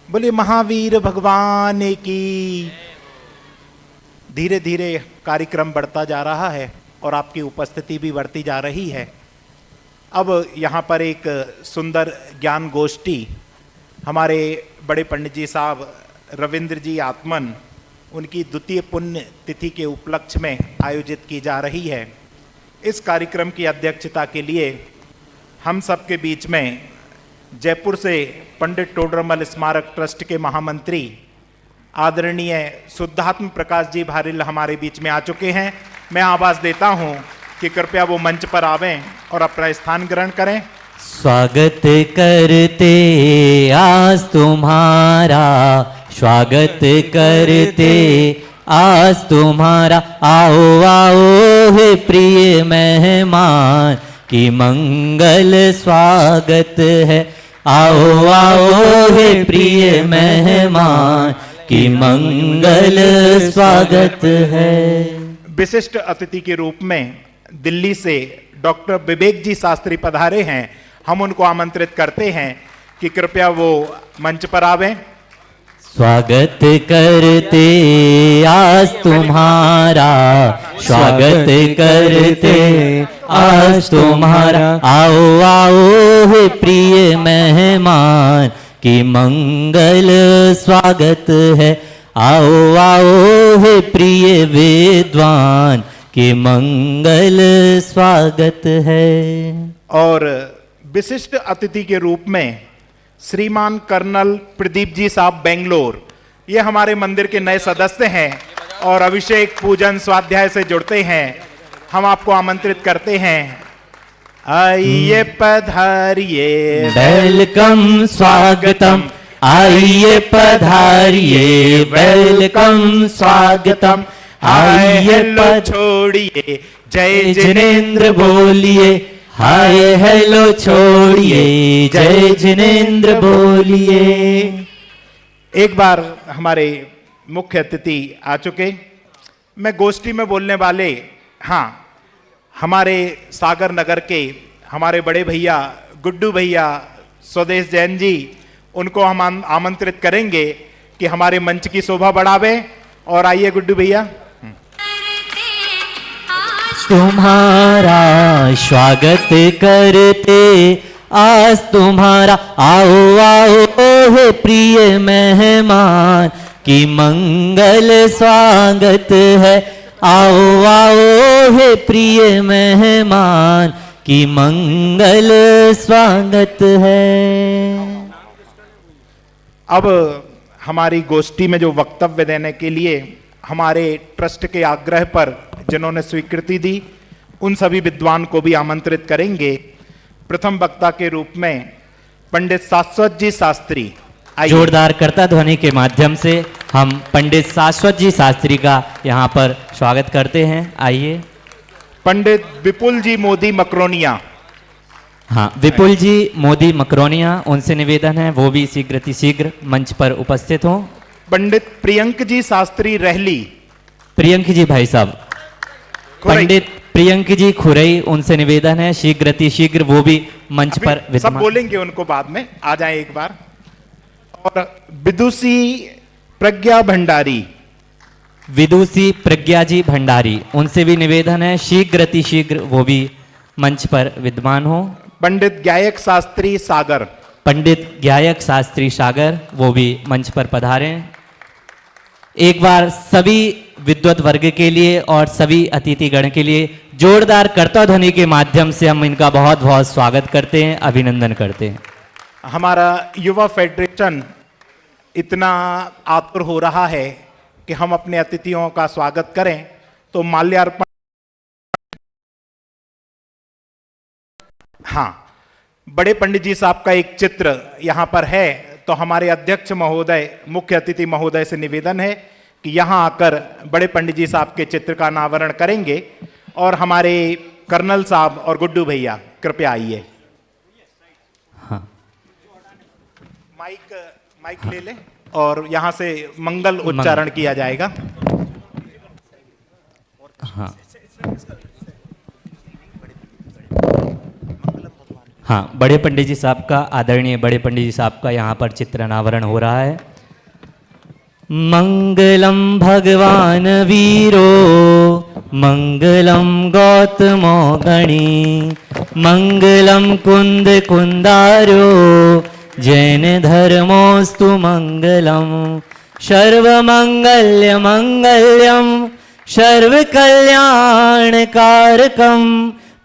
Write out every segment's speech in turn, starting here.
बोले महावीर भगवान की। धीरे धीरे कार्यक्रम बढ़ता जा रहा है और आपकी उपस्थिति भी बढ़ती जा रही है। अब यहाँ पर एक सुंदर ज्ञान गोष्ठी हमारे बड़े पंडित जी साहब रविंद्र जी आत्मन, उनकी द्वितीय पुण्य तिथि के उपलक्ष्य में आयोजित की जा रही है। इस कार्यक्रम की अध्यक्षता के लिए हम सबके बीच में जयपुर से पंडित टोडरमल स्मारक ट्रस्ट के महामंत्री आदरणीय शुद्धात्म प्रकाश जी भारिल हमारे बीच में आ चुके हैं। मैं आवाज देता हूं कि कृपया वो मंच पर आवें और अपना स्थान ग्रहण करें। स्वागत करते आज तुम्हारा, स्वागत करते आज तुम्हारा। आओ आओ हे प्रिय मेहमान की मंगल स्वागत है। आओ आओ हे प्रिय मेहमान की मंगल स्वागत है। विशिष्ट अतिथि के रूप में दिल्ली से डॉक्टर विवेक जी शास्त्री पधारे हैं। हम उनको आमंत्रित करते हैं कि कृपया वो मंच पर आवें। स्वागत करते आज तुम्हारा, स्वागत करते आज तुम्हारा। आओ आओ हे प्रिय मेहमान की मंगल स्वागत है। आओ आओ हे प्रिय विद्वान की मंगल स्वागत है। और विशिष्ट अतिथि के रूप में श्रीमान कर्नल प्रदीप जी साहब बेंगलोर, ये हमारे मंदिर के नए सदस्य हैं और अभिषेक पूजन स्वाध्याय से जुड़ते हैं। हम आपको आमंत्रित करते हैं, आइए पधारिए। वेलकम स्वागतम, आइए पधारिए। वेलकम स्वागतम, आइए छोड़िए जय जिनेंद्र बोलिए। हाय हेलो छोड़िए जय जिनेंद्र बोलिए। एक बार हमारे मुख्य अतिथि आ चुके। मैं गोष्ठी में बोलने वाले हमारे सागर नगर के हमारे बड़े भैया गुड्डू भैया स्वदेश जैन जी, उनको हम आमंत्रित करेंगे कि हमारे मंच की शोभा बढ़ावे। और आइए गुड्डू भैया। तुम्हारा स्वागत करते आज तुम्हारा। आओ आओ हे प्रिय मेहमान की मंगल स्वागत है। आओ आओ हे प्रिय मेहमान की मंगल स्वागत है। अब हमारी गोष्ठी में जो वक्तव्य देने के लिए हमारे ट्रस्ट के आग्रह पर जिन्होंने स्वीकृति दी, उन सभी विद्वान को भी आमंत्रित करेंगे। प्रथम वक्ता के रूप में पंडित शाश्वत जी शास्त्री। जोरदार करता ध्वनि के माध्यम से हम पंडित शाश्वत जी शास्त्री का यहाँ पर स्वागत करते हैं। आइए। पंडित विपुल जी मोदी मकरोनिया। हाँ, विपुल जी मोदी मकरोनिया, उनसे निवेदन है वो भी शीघ्र मंच पर उपस्थित हों। पंडित प्रियंक जी शास्त्री रहली। प्रियंक जी भाई साहब, पंडित प्रियंक जी खुरई, उनसे निवेदन है शीघ्र वो भी मंच पर विद्यमान। सब बोलेंगे उनको बाद में, आ जाएं एक बार। और विदुषी प्रज्ञा भंडारी। विदुषी प्रज्ञा जी भंडारी, उनसे भी निवेदन है शीघ्र वो भी मंच पर विद्यमान हो। पंडित गायक शास्त्री सागर। पंडित गायक शास्त्री सागर, वो भी मंच पर पधारें। एक बार सभी विद्वत वर्ग के लिए और सभी अतिथिगण के लिए जोरदार करता ध्वनि के माध्यम से हम इनका बहुत बहुत स्वागत करते हैं, अभिनंदन करते हैं। हमारा युवा फेडरेशन इतना आतुर हो रहा है कि हम अपने अतिथियों का स्वागत करें, तो माल्यार्पण। बड़े पंडित जी साहब का एक चित्र यहाँ पर है, तो हमारे अध्यक्ष महोदय, मुख्य अतिथि महोदय से निवेदन है कि यहाँ आकर बड़े पंडित जी साहब के चित्र का अनावरण करेंगे। और हमारे कर्नल साहब और गुड्डू भैया कृपया आइए। हाँ, माइक ले लें और यहाँ से मंगल उच्चारण किया जाएगा। हाँ, हाँ, बड़े पंडित जी साहब का, आदरणीय बड़े पंडित जी साहब का यहाँ पर चित्र अनावरण हो रहा है। मंगलम भगवान वीरो, मंगलम गौतमो गणी, मंगलम कुंद कुंदारो, जैन धर्मोस्तु मंगलम, सर्वमंगल्य मंगल्यम, सर्वकल्याणकारकम,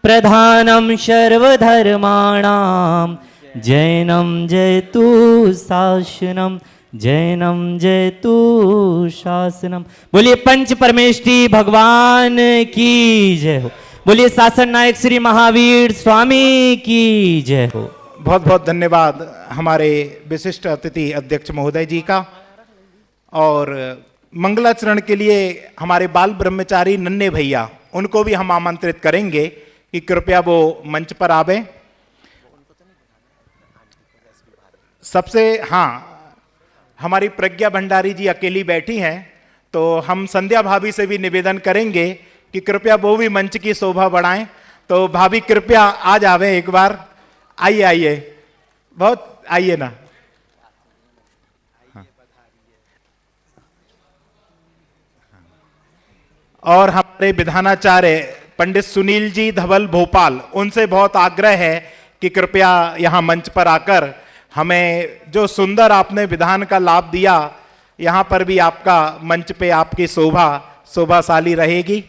प्रधानम सर्वधर्माणाम, जैनम जयतु शासनम, जैनम जयतु शासनम। बोलिए पंच परमेष्टि भगवान की जय हो। बोलिए शासन नायक श्री महावीर स्वामी की जय हो। बहुत बहुत धन्यवाद हमारे विशिष्ट अतिथि अध्यक्ष महोदय जी का। और मंगलाचरण के लिए हमारे बाल ब्रह्मचारी नन्हे भैया, उनको भी हम आमंत्रित करेंगे कि कृपया वो मंच पर आवे। सबसे हाँ, हमारी प्रज्ञा भंडारी जी अकेली बैठी हैं, तो हम संध्या भाभी से भी निवेदन करेंगे कि कृपया वो भी मंच की शोभा बढ़ाएं। तो भाभी कृपया आ जावे एक बार। आइए आइए, बहुत आइए ना। हाँ। और हमारे विधानाचार्य पंडित सुनील जी धवल भोपाल, उनसे बहुत आग्रह है कि कृपया यहाँ मंच पर आकर हमें जो सुंदर आपने विधान का लाभ दिया, यहाँ पर भी आपका मंच पे आपकी शोभाशाली रहेगी।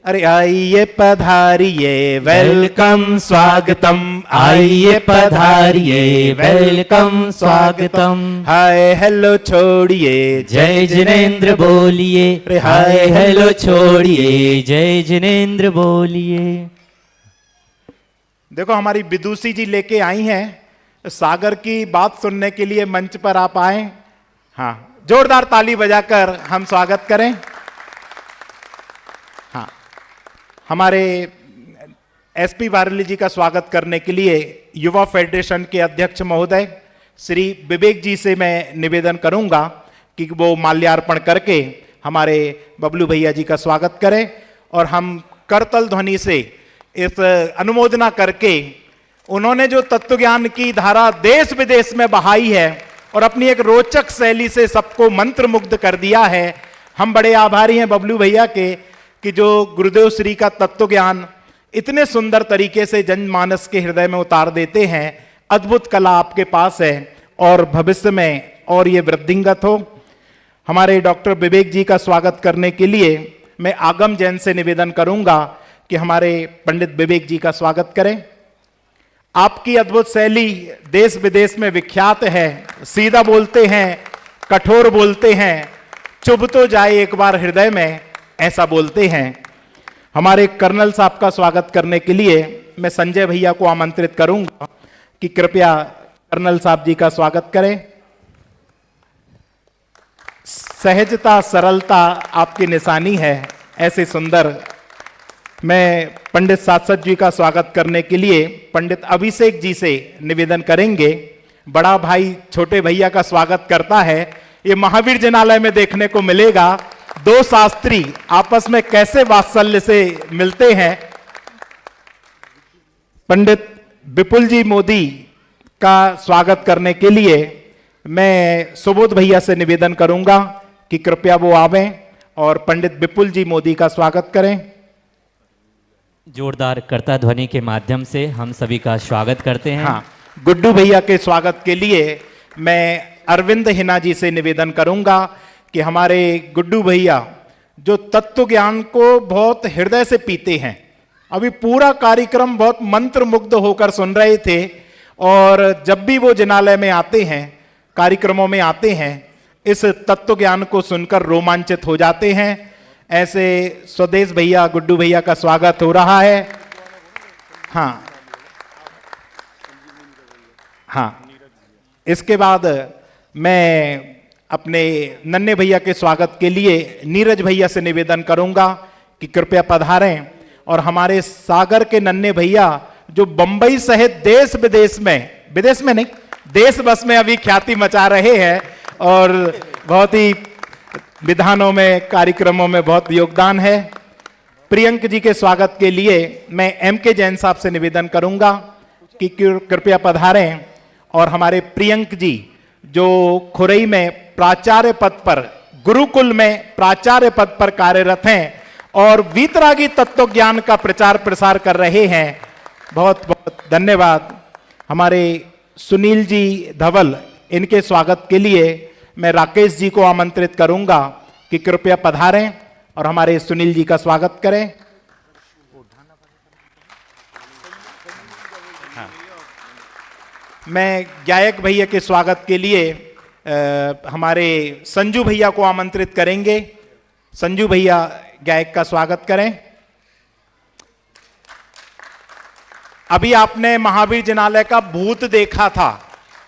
अरे आइए पधारिए, वेलकम स्वागतम, आइए पधारिए, वेलकम स्वागतम। हाय हेलो छोड़िए, जय जिनेन्द्र बोलिए, हाय हेलो छोड़िए, जय जिनेन्द्र बोलिए। देखो हमारी विदुषी जी लेके आई हैं सागर की बात सुनने के लिए, मंच पर आप आए। हाँ, जोरदार ताली बजाकर हम स्वागत करें। हाँ, हमारे एसपी वारली जी का स्वागत करने के लिए युवा फेडरेशन के अध्यक्ष महोदय श्री विवेक जी से मैं निवेदन करूंगा कि वो माल्यार्पण करके हमारे बबलू भैया जी का स्वागत करें। और हम करतल ध्वनि से इस अनुमोदना करके, उन्होंने जो तत्व ज्ञान की धारा देश विदेश में बहाई है और अपनी एक रोचक शैली से सबको मंत्रमुग्ध कर दिया है, हम बड़े आभारी हैं बबलू भैया के कि जो गुरुदेव श्री का तत्व ज्ञान इतने सुंदर तरीके से जनमानस के हृदय में उतार देते हैं। अद्भुत कला आपके पास है और भविष्य में और ये वृद्धिंगत हो। हमारे डॉक्टर विवेक जी का स्वागत करने के लिए मैं आगम जैन से निवेदन करूंगा कि हमारे पंडित विवेक जी का स्वागत करें। आपकी अद्भुत शैली देश विदेश में विख्यात है। सीधा बोलते हैं, कठोर बोलते हैं, चुभ तो जाए एक बार हृदय में, ऐसा बोलते हैं। हमारे कर्नल साहब का स्वागत करने के लिए मैं संजय भैया को आमंत्रित करूंगा कि कृपया कर्नल साहब जी का स्वागत करें। सहजता सरलता आपकी निशानी है, ऐसे सुंदर। मैं पंडित सासद जी का स्वागत करने के लिए पंडित अभिषेक जी से निवेदन करेंगे। बड़ा भाई छोटे भैया का स्वागत करता है, ये महावीर जिनालय में देखने को मिलेगा। दो शास्त्री आपस में कैसे वात्सल्य से मिलते हैं। पंडित विपुल जी मोदी का स्वागत करने के लिए मैं सुबोध भैया से निवेदन करूंगा कि कृपया वो आवें और पंडित विपुल जी मोदी का स्वागत करें। जोरदार कर्ता ध्वनि के माध्यम से हम सभी का स्वागत करते हैं। हाँ, गुड्डू भैया के स्वागत के लिए मैं अरविंद हिना जी से निवेदन करूंगा कि हमारे गुड्डू भैया जो तत्व ज्ञान को बहुत हृदय से पीते हैं, अभी पूरा कार्यक्रम बहुत मंत्र मुग्ध होकर सुन रहे थे। और जब भी वो जिनालय में आते हैं, कार्यक्रमों में आते हैं, इस तत्व ज्ञान को सुनकर रोमांचित हो जाते हैं। ऐसे स्वदेश भैया गुड्डू भैया का स्वागत हो रहा है। हाँ हाँ, इसके बाद मैं अपने नन्हे भैया के स्वागत के लिए नीरज भैया से निवेदन करूंगा कि कृपया पधारें। और हमारे सागर के नन्हे भैया जो बंबई सहित देश विदेश में नहीं, देश बस में अभी ख्याति मचा रहे हैं और बहुत ही विधानों में, कार्यक्रमों में बहुत योगदान है। प्रियंक जी के स्वागत के लिए मैं एम के जैन साहब से निवेदन करूंगा कि कृपया पधारें और हमारे प्रियंक जी जो खुरई में प्राचार्य पद पर, गुरुकुल में प्राचार्य पद पर कार्यरत हैं और वीतरागी तत्व ज्ञान का प्रचार प्रसार कर रहे हैं। बहुत बहुत धन्यवाद। हमारे सुनील जी धवल, इनके स्वागत के लिए मैं राकेश जी को आमंत्रित करूंगा कि कृपया पधारें और हमारे सुनील जी का स्वागत करें। हाँ। मैं गायक भैया के स्वागत के लिए हमारे संजू भैया को आमंत्रित करेंगे। संजू भैया गायक का स्वागत करें। अभी आपने महावीर जिनालय का भूत देखा था,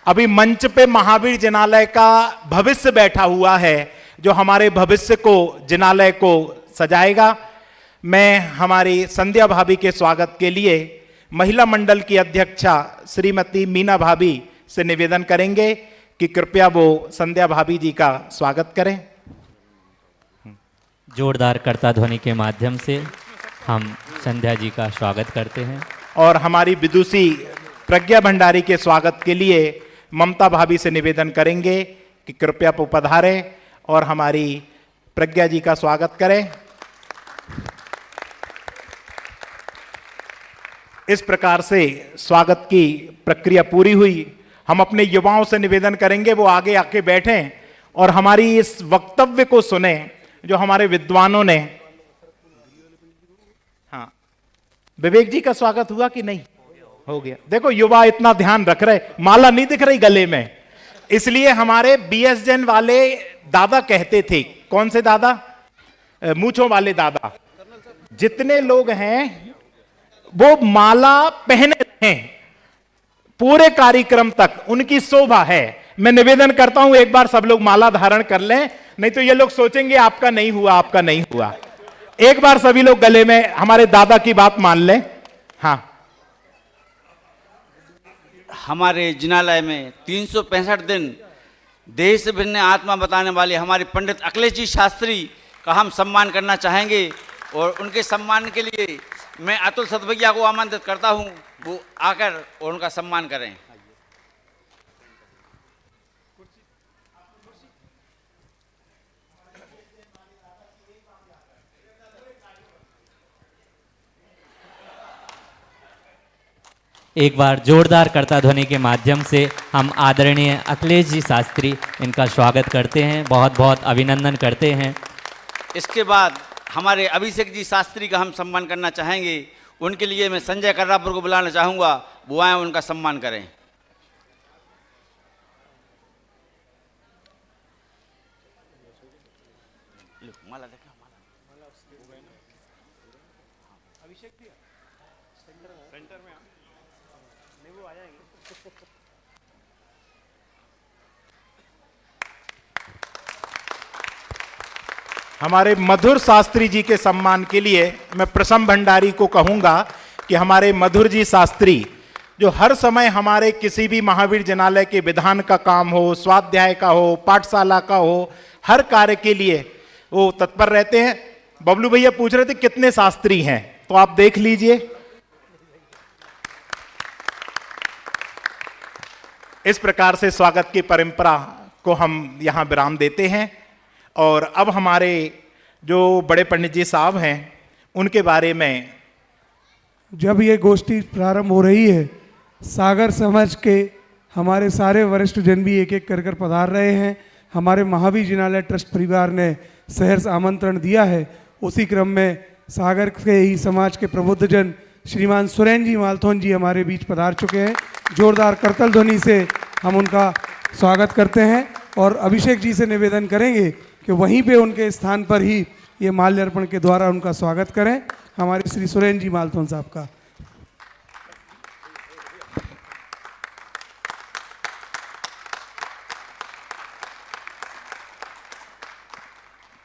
अभी मंच पे महावीर जिनालय का भविष्य बैठा हुआ है जो हमारे भविष्य को, जिनालय को सजाएगा। मैं हमारी संध्या भाभी के स्वागत के लिए महिला मंडल की अध्यक्षा श्रीमती मीना भाभी से निवेदन करेंगे कि कृपया वो संध्या भाभी जी का स्वागत करें। जोरदार करता ध्वनि के माध्यम से हम संध्या जी का स्वागत करते हैं। और हमारी विदुषी प्रज्ञा भंडारी के स्वागत के लिए ममता भाभी से निवेदन करेंगे कि कृपया वो पधारें और हमारी प्रज्ञा जी का स्वागत करें। इस प्रकार से स्वागत की प्रक्रिया पूरी हुई। हम अपने युवाओं से निवेदन करेंगे वो आगे आके बैठें और हमारी इस वक्तव्य को सुने जो हमारे विद्वानों ने। हाँ, विवेक जी का स्वागत हुआ कि नहीं? हो गया। देखो युवा इतना ध्यान रख रहे, माला नहीं दिख रही गले में, इसलिए हमारे बीएस जैन वाले दादा कहते थे, कौन से दादा? मूंछों वाले दादा, जितने लोग हैं वो माला पहने रहे पूरे कार्यक्रम तक, उनकी शोभा है। मैं निवेदन करता हूं एक बार सब लोग माला धारण कर लें, नहीं तो ये लोग सोचेंगे आपका नहीं हुआ, आपका नहीं हुआ। एक बार सभी लोग गले में हमारे दादा की बात मान लें। हाँ, हमारे जिनालय में 365 दिन देश भिन्न आत्मा बताने वाले हमारे पंडित अखिलेश जी शास्त्री का हम सम्मान करना चाहेंगे और उनके सम्मान के लिए मैं अतुल सतभैया को आमंत्रित करता हूं, वो आकर और उनका सम्मान करें। एक बार जोरदार करता ध्वनि के माध्यम से हम आदरणीय अखिलेश जी शास्त्री, इनका स्वागत करते हैं, बहुत बहुत अभिनंदन करते हैं। इसके बाद हमारे अभिषेक जी शास्त्री का हम सम्मान करना चाहेंगे। उनके लिए मैं संजय कर्रापुर को बुलाना चाहूँगा, वो आए उनका सम्मान करें। हमारे मधुर शास्त्री जी के सम्मान के लिए मैं प्रसम भंडारी को कहूंगा कि हमारे मधुर जी शास्त्री जो हर समय हमारे किसी भी महावीर जिनालय के विधान का काम हो, स्वाध्याय का हो, पाठशाला का हो, हर कार्य के लिए वो तत्पर रहते हैं। बबलू भैया पूछ रहे थे कितने शास्त्री हैं, तो आप देख लीजिए। इस प्रकार से स्वागत की परंपरा को हम यहां विराम देते हैं और अब हमारे जो बड़े पंडित जी साहब हैं उनके बारे में। जब ये गोष्ठी प्रारंभ हो रही है, सागर समाज के हमारे सारे वरिष्ठ जन भी एक एक कर कर पधार रहे हैं। हमारे महावीर जिनालय ट्रस्ट परिवार ने सहर्ष आमंत्रण दिया है। उसी क्रम में सागर के ही समाज के प्रबुद्ध जन श्रीमान सुरेन जी मालथोन जी हमारे बीच पधार चुके हैं। जोरदार करतल ध्वनि से हम उनका स्वागत करते हैं और अभिषेक जी से निवेदन करेंगे कि वहीं पे उनके स्थान पर ही ये माल्यार्पण के द्वारा उनका स्वागत करें। हमारे श्री सुरेन जी मालथोन साहब का।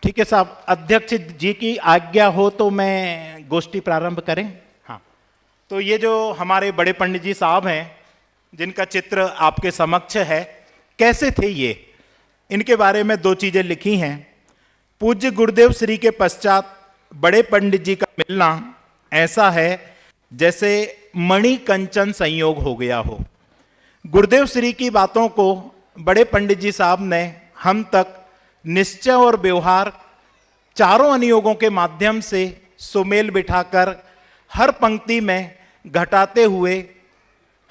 ठीक है साहब, अध्यक्ष जी की आज्ञा हो तो मैं गोष्ठी प्रारंभ करें। हाँ, तो ये जो हमारे बड़े पंडित जी साहब हैं जिनका चित्र आपके समक्ष है, कैसे थे ये, इनके बारे में दो चीजें लिखी हैं। पूज्य गुरुदेव श्री के पश्चात बड़े पंडित जी का मिलना ऐसा है जैसे मणि कंचन संयोग हो गया हो। गुरुदेव श्री की बातों को बड़े पंडित जी साहब ने हम तक निश्चय और व्यवहार चारों अनुयोगों के माध्यम से सुमेल बिठाकर हर पंक्ति में घटाते हुए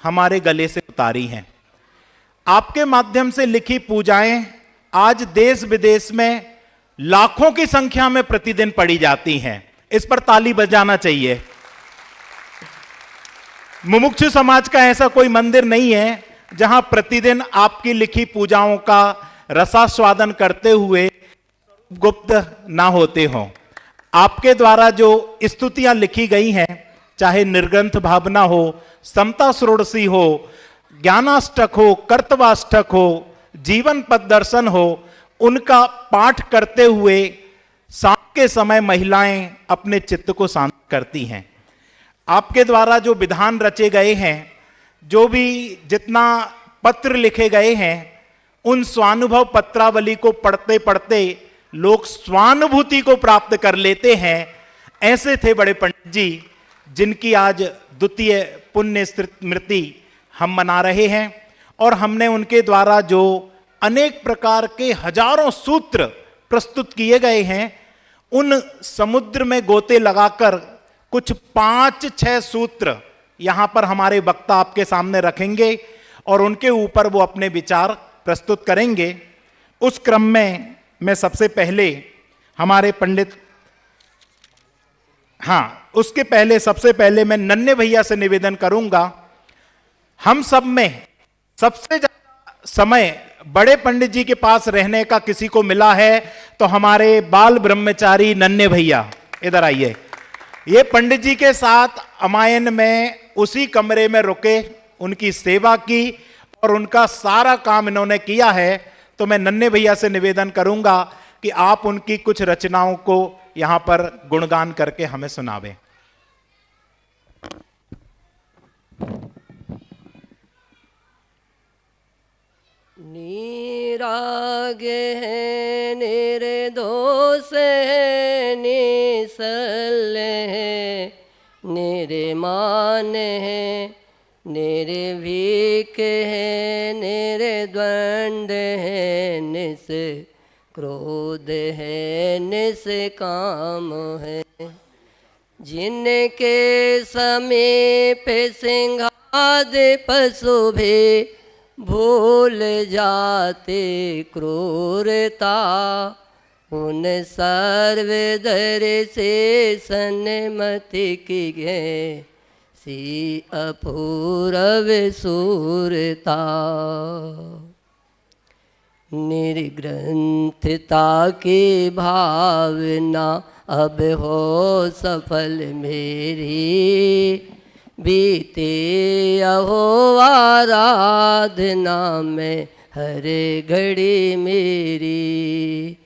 हमारे गले से उतारी हैं। आपके माध्यम से लिखी पूजाएं आज देश विदेश में लाखों की संख्या में प्रतिदिन पढ़ी जाती हैं। इस पर ताली बजाना चाहिए। मुमुक्षु समाज का ऐसा कोई मंदिर नहीं है जहां प्रतिदिन आपकी लिखी पूजाओं का रसास्वादन करते हुए गुप्त ना होते हों। आपके द्वारा जो स्तुतियां लिखी गई हैं, चाहे निर्ग्रंथ भावना हो, समता षोडशी हो, ज्ञानाष्टक हो, कर्तवाष्टक हो, जीवन पद दर्शन हो, उनका पाठ करते हुए शाम के समय महिलाएं अपने चित्त को शांत करती हैं। आपके द्वारा जो विधान रचे गए हैं, जो भी जितना पत्र लिखे गए हैं, उन स्वानुभव पत्रावली को पढ़ते पढ़ते लोग स्वानुभूति को प्राप्त कर लेते हैं। ऐसे थे बड़े पंडित जी जिनकी आज द्वितीय पुण्य स्मृति हम मना रहे हैं। और हमने उनके द्वारा जो अनेक प्रकार के हजारों सूत्र प्रस्तुत किए गए हैं, उन समुद्र में गोते लगाकर कुछ 5-6 सूत्र यहां पर हमारे वक्ता आपके सामने रखेंगे और उनके ऊपर वो अपने विचार प्रस्तुत करेंगे। उस क्रम में मैं सबसे पहले हमारे पंडित, उसके पहले सबसे पहले मैं नन्हे भैया से निवेदन करूंगा। हम सब में सबसे ज्यादा समय बड़े पंडित जी के पास रहने का किसी को मिला है तो हमारे बाल ब्रह्मचारी नन्हे भैया इधर आइए। ये पंडित जी के साथ अमायन में उसी कमरे में रुके, उनकी सेवा की और उनका सारा काम इन्होंने किया है। तो मैं नन्हे भैया से निवेदन करूंगा कि आप उनकी कुछ रचनाओं को यहां पर गुणगान करके हमें सुनावें। निराग है, निर्दोष है, निसल है, निर्मान है, निर्भीक है, निर्द्वंद है, निष्क्रोध है, निष्काम है। जिनके समीप सिंहादि पशु भी भूल जाते क्रूरता, उन सर्वदर्शी सन्मति की है सी अपूर्व सूरता। निर्ग्रंथता की भावना अब हो सफल मेरी, बीते अहो आराधना में हर घड़ी मेरी।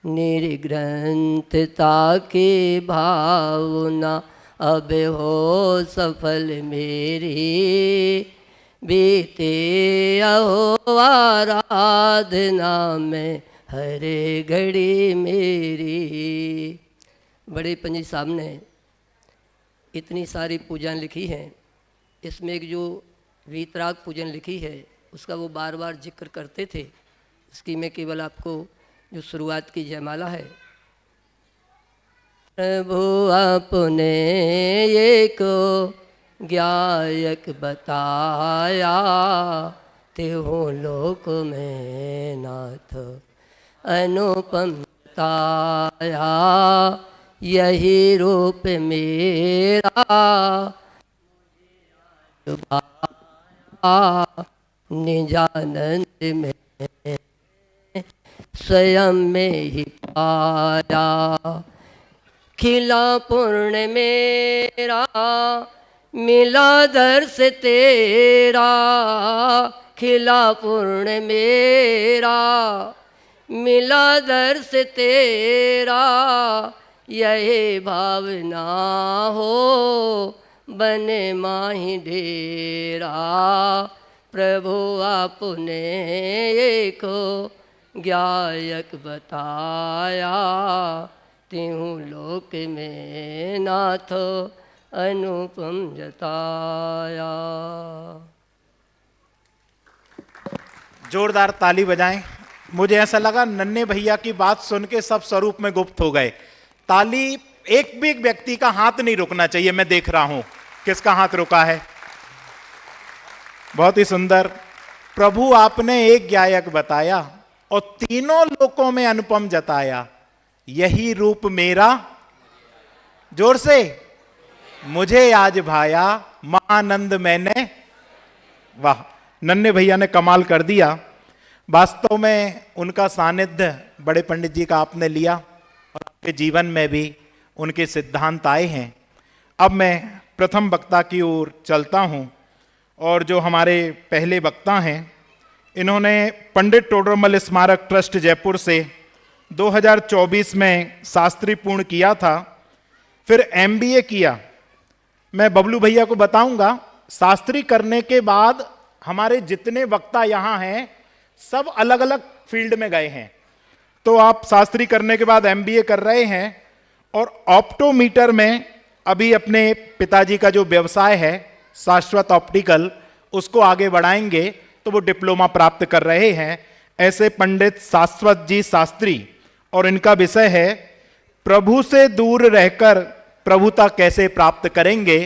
निर्ग्रंथता की भावना अब हो सफल मेरी, बीते अहो आराधना में हर घड़ी मेरी। बड़े पंडित साहब ने इतनी सारी पूजाएं लिखी हैं, इसमें एक जो वीतराग पूजन लिखी है उसका वो बार बार जिक्र करते थे। उसकी मैं केवल आपको जो शुरुआत की जयमाला है। प्रभु आपने ये को ज्ञायक बताया, तेहो लोक में नाथ अनुपम बताया। यही रूप मेरा निजानंद में स्वयं में ही पाया। खिला पूर्ण मेरा मिला दर्श तेरा, खिला पूर्ण मेरा मिला दर्श तेरा। यही भावना हो बने माही डेरा। प्रभु आपने एक ज्ञायक बताया, तिहु लोक में नाथो अनुपम जताया। जोरदार ताली बजाएं। मुझे ऐसा लगा नन्हे भैया की बात सुन के सब स्वरूप में गुप्त हो गए। ताली, एक भी एक व्यक्ति का हाथ नहीं रुकना चाहिए। मैं देख रहा हूं किसका हाथ रुका है। बहुत ही सुंदर। प्रभु आपने एक गायक बताया और तीनों लोकों में अनुपम जताया। यही रूप मेरा, जोर से, मुझे आज भाया, महानंद मैंने। वाह, नन्हे भैया ने कमाल कर दिया। वास्तव में उनका सानिध्य बड़े पंडित जी का आपने लिया और आपके जीवन में भी उनके सिद्धांत आए हैं। अब मैं प्रथम वक्ता की ओर चलता हूं और जो हमारे पहले वक्ता हैं, इन्होंने पंडित टोडरमल स्मारक ट्रस्ट जयपुर से 2024 में शास्त्री पूर्ण किया था, फिर एमबीए किया। मैं बबलू भैया को बताऊंगा, शास्त्री करने के बाद हमारे जितने वक्ता यहाँ हैं सब अलग अलग फील्ड में गए हैं। तो आप शास्त्री करने के बाद एमबीए कर रहे हैं और ऑप्टोमीटर में अभी अपने पिताजी का जो व्यवसाय है शाश्वत ऑप्टिकल, उसको आगे बढ़ाएंगे, तो वो डिप्लोमा प्राप्त कर रहे हैं। ऐसे पंडित शाश्वत जी शास्त्री, और इनका विषय है प्रभु से दूर रहकर प्रभुता कैसे प्राप्त करेंगे।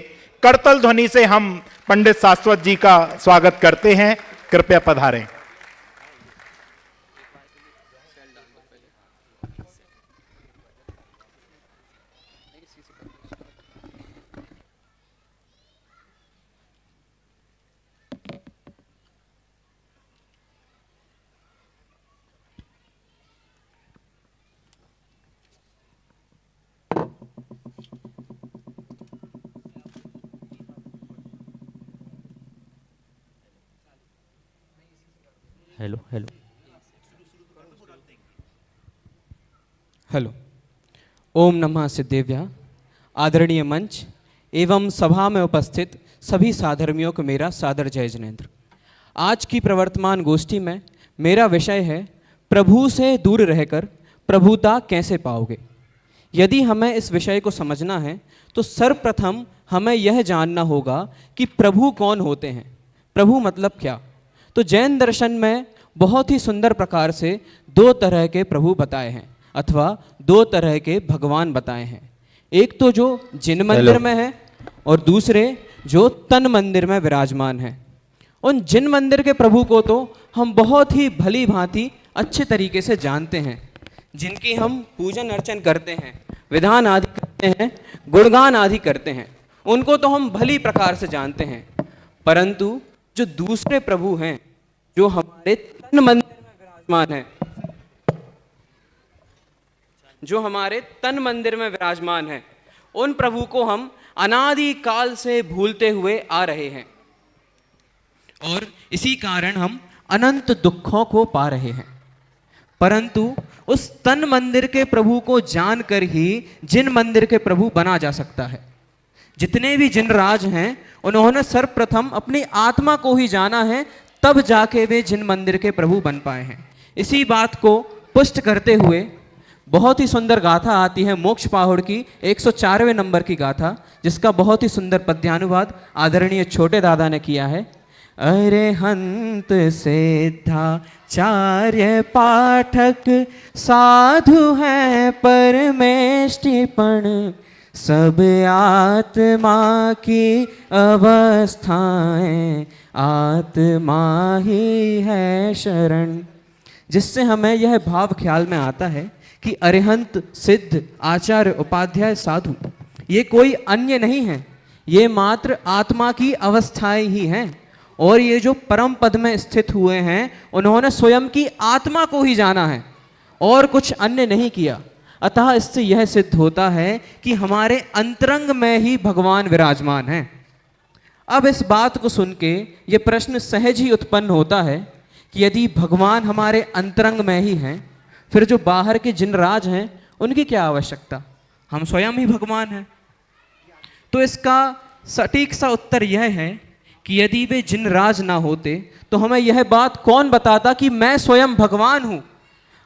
करतल ध्वनि से हम पंडित शाश्वत जी का स्वागत करते हैं। कृपया पधारें। Hello hello hello. ओम नमः सिद्धेभ्यः। आदरणीय मंच एवं सभा में उपस्थित सभी साधर्मियों को मेरा सादर जय जिनेन्द्र। आज की प्रवर्तमान गोष्ठी में मेरा विषय है प्रभु से दूर रहकर प्रभुता कैसे पाओगे। यदि हमें इस विषय को समझना है तो सर्वप्रथम हमें यह जानना होगा कि प्रभु कौन होते हैं, प्रभु मतलब क्या। तो जैन दर्शन में बहुत ही सुंदर प्रकार से दो तरह के प्रभु बताए हैं अथवा दो तरह के भगवान बताए हैं। एक तो जो जिन मंदिर में है और दूसरे जो तन मंदिर में विराजमान है। उन जिन मंदिर के प्रभु को तो हम बहुत ही भली भांति अच्छे तरीके से जानते हैं, जिनकी हम पूजन अर्चन करते हैं, विधान आदि करते हैं, गुणगान आदि करते हैं, उनको तो हम भली प्रकार से जानते हैं। परंतु जो दूसरे प्रभु हैं जो हमारे तन मंदिर में विराजमान हैं, जो हमारे तन मंदिर में विराजमान हैं, उन प्रभु को हम अनादि काल से भूलते हुए आ रहे हैं और इसी कारण हम अनंत दुखों को पा रहे हैं। परंतु उस तन मंदिर के प्रभु को जानकर ही जिन मंदिर के प्रभु बना जा सकता है। जितने भी जिन राज हैं उन्होंने सर्वप्रथम अपनी आत्मा को ही जाना है, तब जाके वे जिन मंदिर के प्रभु बन पाए हैं। इसी बात को पुष्ट करते हुए बहुत ही सुंदर गाथा आती है मोक्ष पाहुड़ की 104वें नंबर की गाथा, जिसका बहुत ही सुंदर पद्यानुवाद आदरणीय छोटे दादा ने किया है। अरिहंत सिद्धाचार्य पाठक साधु हैं परमेष्टिपण, सब आत्मा की अवस्थाएं आत्मा ही है शरण। जिससे हमें यह भाव ख्याल में आता है कि अरिहंत सिद्ध आचार्य उपाध्याय साधु ये कोई अन्य नहीं है, ये मात्र आत्मा की अवस्थाएं ही हैं। और ये जो परम पद में स्थित हुए हैं उन्होंने स्वयं की आत्मा को ही जाना है और कुछ अन्य नहीं किया। अतः इससे यह सिद्ध होता है कि हमारे अंतरंग में ही भगवान विराजमान हैं। अब इस बात को सुन के ये प्रश्न सहज ही उत्पन्न होता है कि यदि भगवान हमारे अंतरंग में ही हैं, फिर जो बाहर के जिन राज हैं उनकी क्या आवश्यकता, हम स्वयं ही भगवान हैं। तो इसका सटीक सा उत्तर यह है कि यदि वे जिन राज ना होते तो हमें यह बात कौन बताता कि मैं स्वयं भगवान हूं।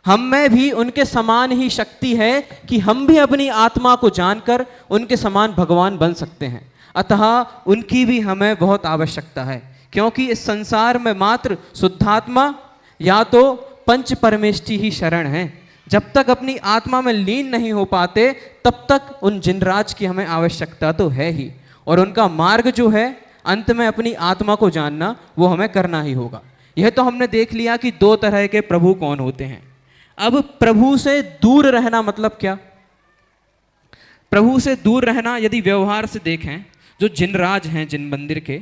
हम में भी उनके समान ही शक्ति है कि हम भी अपनी आत्मा को जानकर उनके समान भगवान बन सकते हैं। अतः उनकी भी हमें बहुत आवश्यकता है, क्योंकि इस संसार में मात्र शुद्धात्मा या तो पंच परमेष्टि ही शरण है। जब तक अपनी आत्मा में लीन नहीं हो पाते तब तक उन जिनराज की हमें आवश्यकता तो है ही, और उनका मार्ग जो है अंत में अपनी आत्मा को जानना, वो हमें करना ही होगा। यह तो हमने देख लिया कि दो तरह के प्रभु कौन होते हैं। अब प्रभु से दूर रहना मतलब क्या? प्रभु से दूर रहना यदि व्यवहार से देखें, जो जिनराज हैं जिन मंदिर के,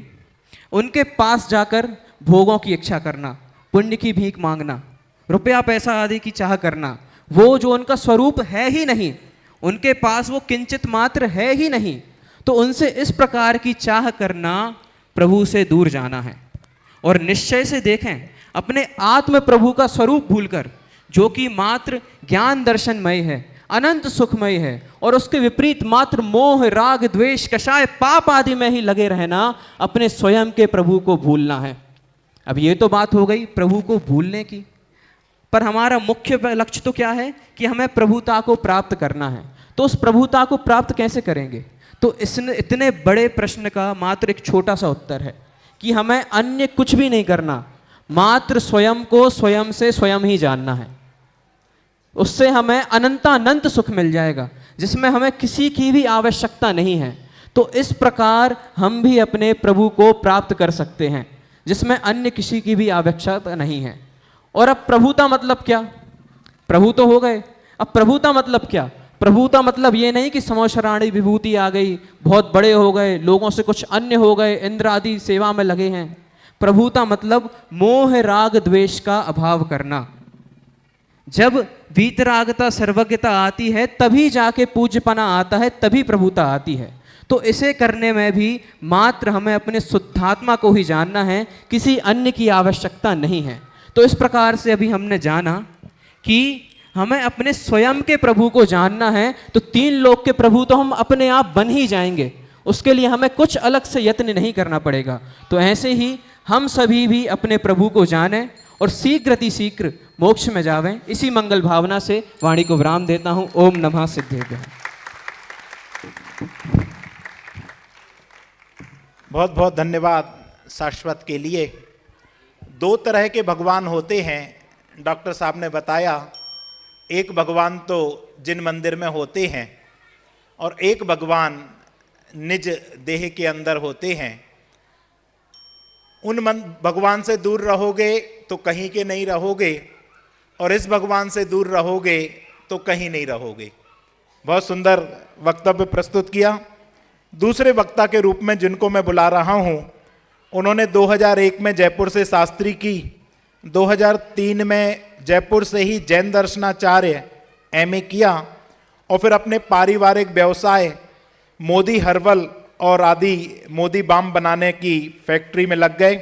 उनके पास जाकर भोगों की इच्छा करना, पुण्य की भीख मांगना, रुपया पैसा आदि की चाह करना, वो जो उनका स्वरूप है ही नहीं, उनके पास वो किंचित मात्र है ही नहीं, तो उनसे इस प्रकार की चाह करना प्रभु से दूर जाना है। और निश्चय से देखें, अपने आत्म प्रभु का स्वरूप भूलकर, जो कि मात्र ज्ञान दर्शनमय है, अनंत सुखमय है, और उसके विपरीत मात्र मोह राग द्वेष कषाय पाप आदि में ही लगे रहना, अपने स्वयं के प्रभु को भूलना है। अब ये तो बात हो गई प्रभु को भूलने की, पर हमारा मुख्य लक्ष्य तो क्या है कि हमें प्रभुता को प्राप्त करना है। तो उस प्रभुता को प्राप्त कैसे करेंगे? तो इतने बड़े प्रश्न का मात्र एक छोटा सा उत्तर है कि हमें अन्य कुछ भी नहीं करना, मात्र स्वयं को स्वयं से स्वयं ही जानना है। उससे हमें अनंतानंत सुख मिल जाएगा, जिसमें हमें किसी की भी आवश्यकता नहीं है। तो इस प्रकार हम भी अपने प्रभु को प्राप्त कर सकते हैं, जिसमें अन्य किसी की भी आवश्यकता नहीं है। और अब प्रभुता मतलब क्या? प्रभु तो हो गए, अब प्रभुता मतलब क्या? प्रभुता मतलब ये नहीं कि समोशराणी विभूति आ गई, बहुत बड़े हो गए, लोगों से कुछ अन्य हो गए, इंद्र आदि सेवा में लगे हैं। प्रभुता मतलब मोह राग द्वेष का अभाव करना। जब वीतरागता सर्वज्ञता आती है तभी जाके पूज्यपना आता है, तभी प्रभुता आती है। तो इसे करने में भी मात्र हमें अपने शुद्धात्मा को ही जानना है, किसी अन्य की आवश्यकता नहीं है। तो इस प्रकार से अभी हमने जाना कि हमें अपने स्वयं के प्रभु को जानना है, तो तीन लोक के प्रभु तो हम अपने आप बन ही जाएंगे, उसके लिए हमें कुछ अलग से यत्न नहीं करना पड़ेगा। तो ऐसे ही हम सभी भी अपने प्रभु को जानें और शीघ्र अतिशीघ्र मोक्ष में जावें। इसी मंगल भावना से वाणी को विराम देता हूँ। ओम नमः सिद्धेभ्यः। बहुत बहुत धन्यवाद शाश्वत के लिए। दो तरह के भगवान होते हैं, डॉक्टर साहब ने बताया। एक भगवान तो जिन मंदिर में होते हैं और एक भगवान निज देह के अंदर होते हैं। उन भगवान से दूर रहोगे तो कहीं के नहीं रहोगे, और इस भगवान से दूर रहोगे तो कहीं नहीं रहोगे। बहुत सुंदर वक्तव्य प्रस्तुत किया। दूसरे वक्ता के रूप में जिनको मैं बुला रहा हूं, उन्होंने 2001 में जयपुर से शास्त्री की, 2003 में जयपुर से ही जैन दर्शनाचार्य एमए किया, और फिर अपने पारिवारिक व्यवसाय मोदी हर्बल और आदि मोदी बाम बनाने की फैक्ट्री में लग गए।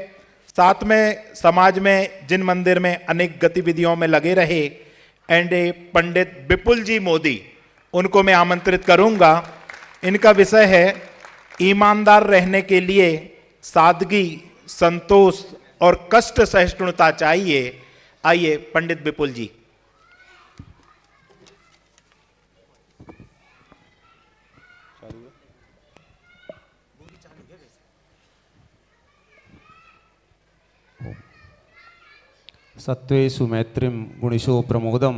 साथ में समाज में जिन मंदिर में अनेक गतिविधियों में लगे रहे। एंड पंडित विपुल जी मोदी, उनको मैं आमंत्रित करूंगा। इनका विषय है ईमानदार रहने के लिए सादगी, संतोष और कष्ट सहिष्णुता चाहिए। आइए पंडित विपुल जी। सत्वेषु मैत्रीं गुणिषु प्रमोदं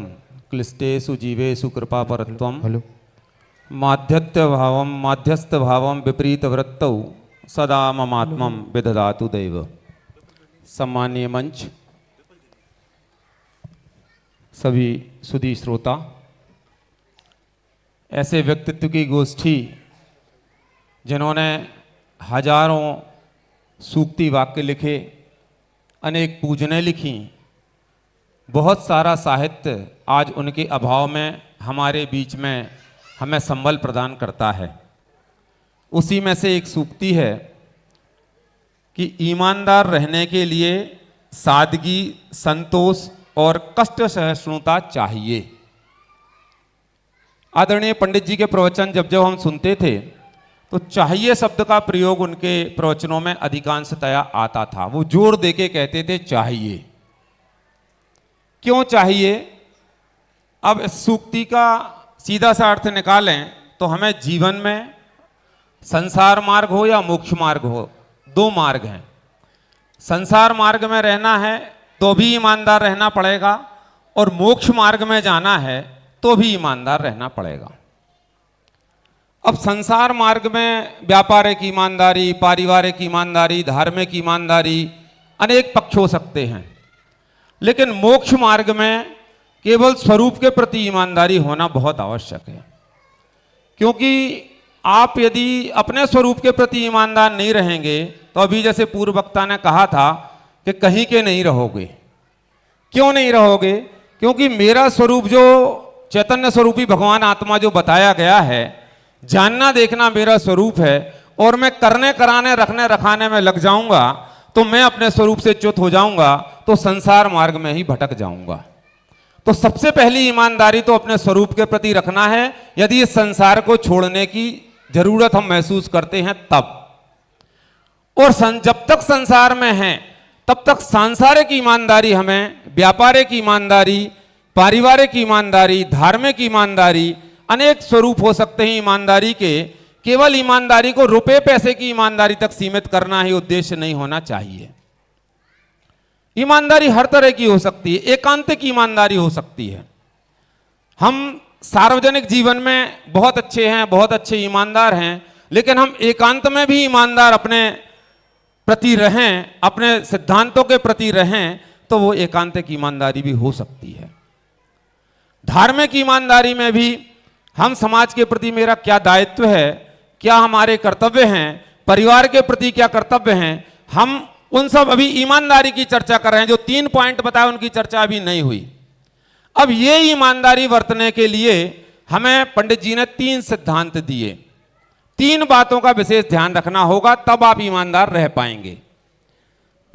क्लिष्टेषु जीवेषु कृपापरत्वं माध्यस्थ भावं विपरीत वृत्तौ सदा ममात्मं विदधातु दैव। सम्मानीय मंच, सभी सुधी श्रोता, ऐसे व्यक्तित्व की गोष्ठी जिन्होंने हजारों सूक्ति वाक्य लिखे, अनेक पूजनें लिखी, बहुत सारा साहित्य आज उनके अभाव में हमारे बीच में हमें संबल प्रदान करता है। उसी में से एक सूक्ति है कि ईमानदार रहने के लिए सादगी, संतोष और कष्ट सहिष्णुता चाहिए। आदरणीय पंडित जी के प्रवचन जब जब हम सुनते थे तो चाहिए शब्द का प्रयोग उनके प्रवचनों में अधिकांशतया आता था। वो जोर देके कहते थे चाहिए। क्यों चाहिए? अब इस सूक्ति का सीधा सा अर्थ निकालें तो हमें जीवन में संसार मार्ग हो या मोक्ष मार्ग हो, दो मार्ग हैं। संसार मार्ग में रहना है तो भी ईमानदार रहना पड़ेगा, और मोक्ष मार्ग में जाना है तो भी ईमानदार रहना पड़ेगा। अब संसार मार्ग में व्यापारिक ईमानदारी, पारिवारिक ईमानदारी, धार्मिक ईमानदारी, अनेक पक्ष हो सकते हैं, लेकिन मोक्ष मार्ग में केवल स्वरूप के प्रति ईमानदारी होना बहुत आवश्यक है। क्योंकि आप यदि अपने स्वरूप के प्रति ईमानदार नहीं रहेंगे तो अभी जैसे पूर्व वक्ता ने कहा था कि कहीं के नहीं रहोगे। क्यों नहीं रहोगे? क्योंकि मेरा स्वरूप जो चैतन्य स्वरूपी भगवान आत्मा जो बताया गया है, जानना देखना मेरा स्वरूप है, और मैं करने कराने रखने रखाने में लग जाऊंगा तो मैं अपने स्वरूप से च्युत हो जाऊंगा, तो संसार मार्ग में ही भटक जाऊंगा। तो सबसे पहली ईमानदारी तो अपने स्वरूप के प्रति रखना है, यदि इस संसार को छोड़ने की जरूरत हम महसूस करते हैं तब। और जब तक संसार में हैं तब तक सांसारिक ईमानदारी हमें, व्यापारिक ईमानदारी, पारिवारिक ईमानदारी, धार्मिक ईमानदारी, अनेक स्वरूप हो सकते हैं ईमानदारी के। केवल ईमानदारी को रुपए पैसे की ईमानदारी तक सीमित करना ही उद्देश्य नहीं होना चाहिए। ईमानदारी हर तरह की हो सकती है, एकांतिक ईमानदारी हो सकती है। हम सार्वजनिक जीवन में बहुत अच्छे हैं, बहुत अच्छे ईमानदार हैं, लेकिन हम एकांत में भी ईमानदार अपने प्रति रहें, अपने सिद्धांतों के प्रति रहें, तो वो एकांतिक ईमानदारी भी हो सकती है। धार्मिक ईमानदारी में भी हम समाज के प्रति मेरा क्या दायित्व है, क्या हमारे कर्तव्य हैं, परिवार के प्रति क्या कर्तव्य हैं, हम उन सब अभी ईमानदारी की चर्चा कर रहे हैं। जो 3 पॉइंट बताए उनकी चर्चा अभी नहीं हुई। अब ये ईमानदारी बरतने के लिए हमें पंडित जी ने 3 सिद्धांत दिए। 3 बातों का विशेष ध्यान रखना होगा, तब आप ईमानदार रह पाएंगे।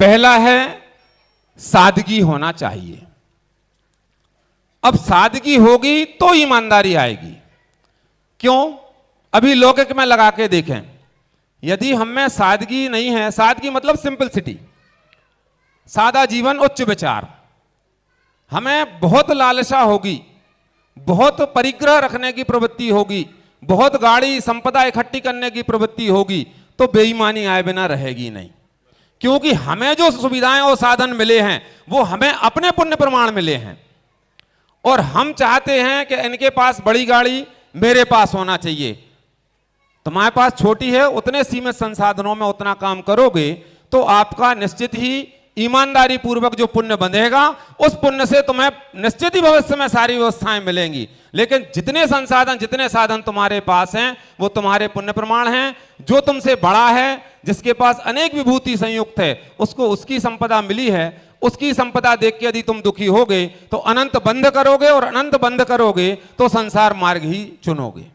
पहला है सादगी होना चाहिए। अब सादगी होगी तो ईमानदारी आएगी। क्यों? अभी लौकिक में लगा के देखें, यदि हम में सादगी नहीं है, सादगी मतलब सिंपलिसिटी, सादा जीवन, उच्च विचार, हमें बहुत लालसा होगी, बहुत परिग्रह रखने की प्रवृत्ति होगी, बहुत गाड़ी संपदा इकट्ठी करने की प्रवृत्ति होगी, तो बेईमानी आए बिना रहेगी नहीं। क्योंकि हमें जो सुविधाएं और साधन मिले हैं वो हमें अपने पुण्य प्रमाण मिले हैं, और हम चाहते हैं कि इनके पास बड़ी गाड़ी मेरे पास होना चाहिए। तुम्हारे पास छोटी है, उतने सीमित संसाधनों में उतना काम करोगे तो आपका निश्चित ही ईमानदारी पूर्वक जो पुण्य बंधेगा, उस पुण्य से तुम्हें निश्चित ही भविष्य में सारी व्यवस्थाएं मिलेंगी। लेकिन जितने संसाधन, जितने साधन तुम्हारे पास हैं वो तुम्हारे पुण्य प्रमाण हैं। जो तुमसे बड़ा है, जिसके पास अनेक विभूति संयुक्त है, उसको उसकी संपदा मिली है, उसकी संपदा देख के यदि तुम दुखी होगे तो अनंत बंध करोगे, और अनंत बंध करोगे तो संसार मार्ग ही चुनोगे।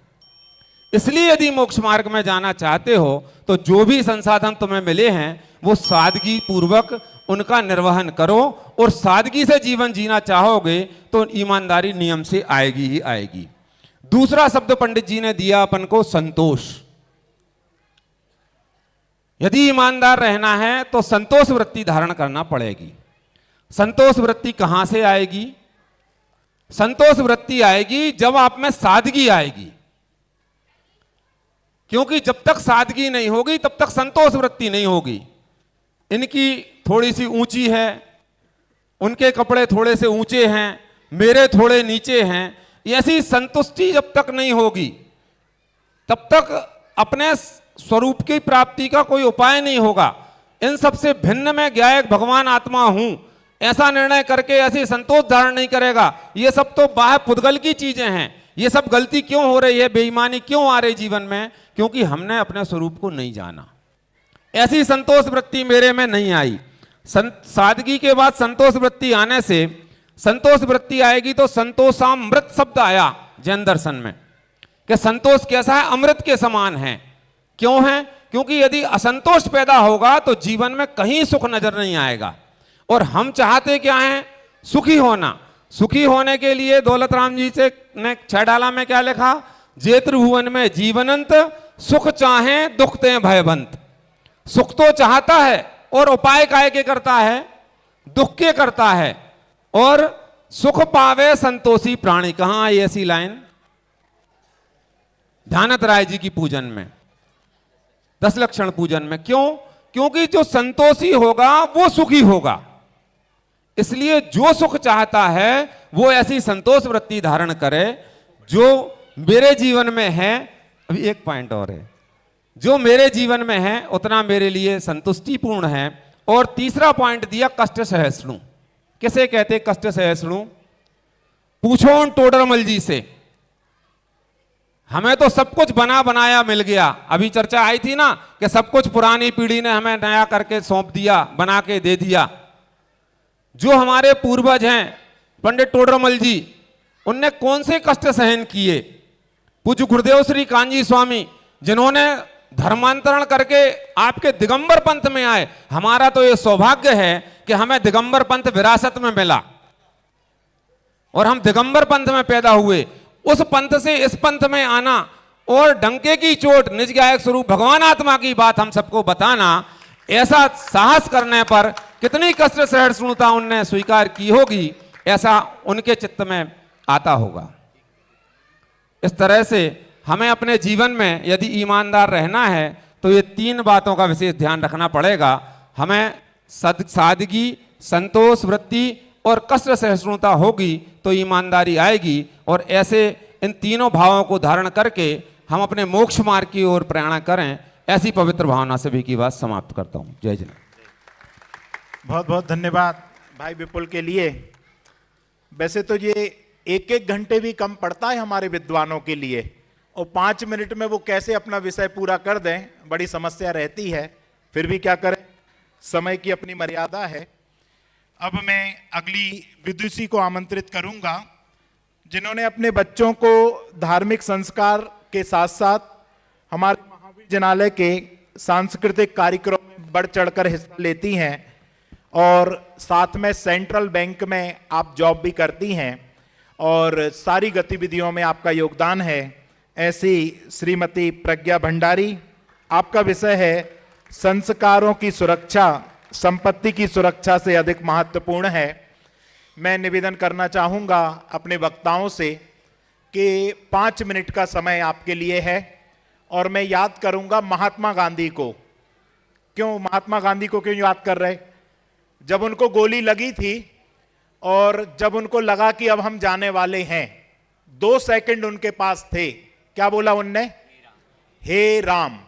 इसलिए यदि मोक्ष मार्ग में जाना चाहते हो तो जो भी संसाधन तुम्हें मिले हैं वो सादगी पूर्वक उनका निर्वहन करो, और सादगी से जीवन जीना चाहोगे तो ईमानदारी नियम से आएगी ही आएगी। दूसरा शब्द पंडित जी ने दिया अपन को, संतोष। यदि ईमानदार रहना है तो संतोष वृत्ति धारण करना पड़ेगी। संतोष वृत्ति कहां से आएगी? संतोष वृत्ति आएगी जब आप में सादगी आएगी। क्योंकि जब तक सादगी नहीं होगी तब तक संतोष वृत्ति नहीं होगी। इनकी थोड़ी सी ऊंची है, उनके कपड़े थोड़े से ऊंचे हैं, मेरे थोड़े नीचे हैं, ऐसी संतुष्टि जब तक नहीं होगी तब तक अपने स्वरूप की प्राप्ति का कोई उपाय नहीं होगा। इन सबसे भिन्न में ज्ञायक भगवान आत्मा हूं, ऐसा निर्णय करके ऐसी संतोष धारण नहीं करेगा। ये सब तो बाह्य पुद्गल की चीजें हैं। ये सब गलती क्यों हो रही है, बेईमानी क्यों आ रही जीवन में? क्योंकि हमने अपने स्वरूप को नहीं जाना। ऐसी संतोष वृत्ति मेरे में नहीं आई। सादगी के बाद संतोष वृत्ति आने से, संतोष वृत्ति आएगी तो संतोषामृत शब्द आया जैन दर्शन में, कि संतोष कैसा है? अमृत के समान है। क्यों है? क्योंकि यदि असंतोष पैदा होगा तो जीवन में कहीं सुख नजर नहीं आएगा। और हम चाहते क्या हैं? सुखी होना। सुखी होने के लिए दौलत राम जी से ने 6 डाला में क्या लिखा? जे त्रिभुवन में जीवनंत, सुख चाहे दुख ते भयवंत। सुख तो चाहता है और उपाय काय के करता है? दुख के करता है। और सुख पावे संतोषी प्राणी। कहां आई ऐसी लाइन? ध्यानत राय जी की पूजन में, 10 लक्षण पूजन में। क्यों? क्योंकि जो संतोषी होगा वो सुखी होगा। इसलिए जो सुख चाहता है वो ऐसी संतोष वृत्ति धारण करे जो मेरे जीवन में है। अभी एक पॉइंट और है, जो मेरे जीवन में है उतना मेरे लिए संतुष्टिपूर्ण है। और तीसरा पॉइंट दिया कष्ट सहिष्णु। किसे कहते कष्ट सहिष्णु? पूछो उन टोडरमल जी से। हमें तो सब कुछ बना बनाया मिल गया। अभी चर्चा आई थी ना कि सब कुछ पुरानी पीढ़ी ने हमें नया करके सौंप दिया, बना के दे दिया। जो हमारे पूर्वज हैं पंडित टोडरमल जी, उनने कौन से कष्ट सहन किए? पूज्य गुरुदेव श्री कांजी स्वामी, जिन्होंने धर्मांतरण करके आपके दिगंबर पंथ में आए। हमारा तो ये सौभाग्य है कि हमें दिगंबर पंथ विरासत में मिला और हम दिगंबर पंथ में पैदा हुए। उस पंथ से इस पंथ में आना और डंके की चोट निज गायक स्वरूप भगवान आत्मा की बात हम सबको बताना, ऐसा साहस करने पर कितनी कष्ट सहिष्णुता उनने स्वीकार की होगी, ऐसा उनके चित्त में आता होगा। इस तरह से हमें अपने जीवन में यदि ईमानदार रहना है तो ये 3 बातों का विशेष ध्यान रखना पड़ेगा। हमें सादगी, संतोष वृत्ति और कष्ट सहिष्णुता होगी तो ईमानदारी आएगी। और ऐसे इन तीनों भावों को धारण करके हम अपने मोक्ष मार्ग की ओर प्रयाण करें, ऐसी पवित्र भावना से भी की बात समाप्त करता हूं। जय जय। बहुत बहुत धन्यवाद भाई विपुल के लिए। वैसे तो ये 1-1 घंटे भी कम पड़ता है हमारे विद्वानों के लिए, और 5 मिनट में वो कैसे अपना विषय पूरा कर दें, बड़ी समस्या रहती है। फिर भी क्या करें, समय की अपनी मर्यादा है। अब मैं अगली विदुषी को आमंत्रित करूंगा, जिन्होंने अपने बच्चों को धार्मिक संस्कार के साथ साथ हमारे महाविद्यालय के सांस्कृतिक कार्यक्रम में बढ़ चढ़कर हिस्सा लेती हैं और साथ में सेंट्रल बैंक में आप जॉब भी करती हैं और सारी गतिविधियों में आपका योगदान है। ऐसी श्रीमती प्रज्ञा भंडारी, आपका विषय है संस्कारों की सुरक्षा संपत्ति की सुरक्षा से अधिक महत्वपूर्ण है। मैं निवेदन करना चाहूँगा अपने वक्ताओं से कि 5 मिनट का समय आपके लिए है और मैं याद करूँगा महात्मा गांधी को। क्यों महात्मा गांधी को क्यों याद कर रहे? जब उनको गोली लगी थी और जब उनको लगा कि अब हम जाने वाले हैं, 2 सेकंड उनके पास थे। क्या बोला उनने? हे राम।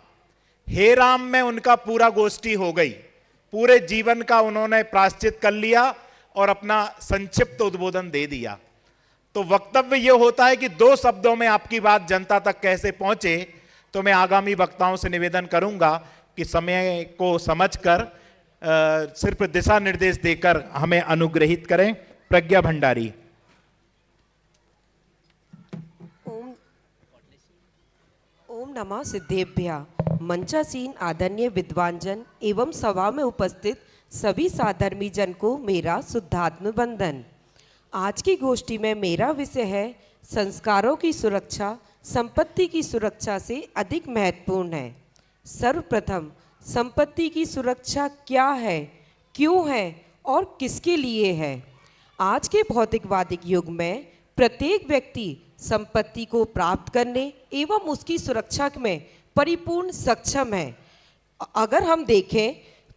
हे राम में उनका पूरा गोष्ठी हो गई। पूरे जीवन का उन्होंने प्रायश्चित कर लिया और अपना संक्षिप्त उद्बोधन दे दिया। तो वक्तव्य यह होता है कि 2 शब्दों में आपकी बात जनता तक कैसे पहुंचे। तो मैं आगामी वक्ताओं से निवेदन करूंगा कि समय को समझकर सिर्फ दिशा निर्देश देकर हमें अनुग्रहित करें। प्रज्ञा भंडारी। ओम नमः सिद्धेभ्या। मंचासीन आदरणीय विद्वानजन एवं सभा में उपस्थित सभी साधर्मी जन को मेरा शुद्धात्म वंदन। आज की गोष्ठी में मेरा विषय है संस्कारों की सुरक्षा संपत्ति की सुरक्षा से अधिक महत्वपूर्ण है। सर्वप्रथम संपत्ति की सुरक्षा क्या है, क्यों है और किसके लिए है? आज के भौतिकवादिक युग में प्रत्येक व्यक्ति संपत्ति को प्राप्त करने एवं उसकी सुरक्षा में परिपूर्ण सक्षम है। अगर हम देखें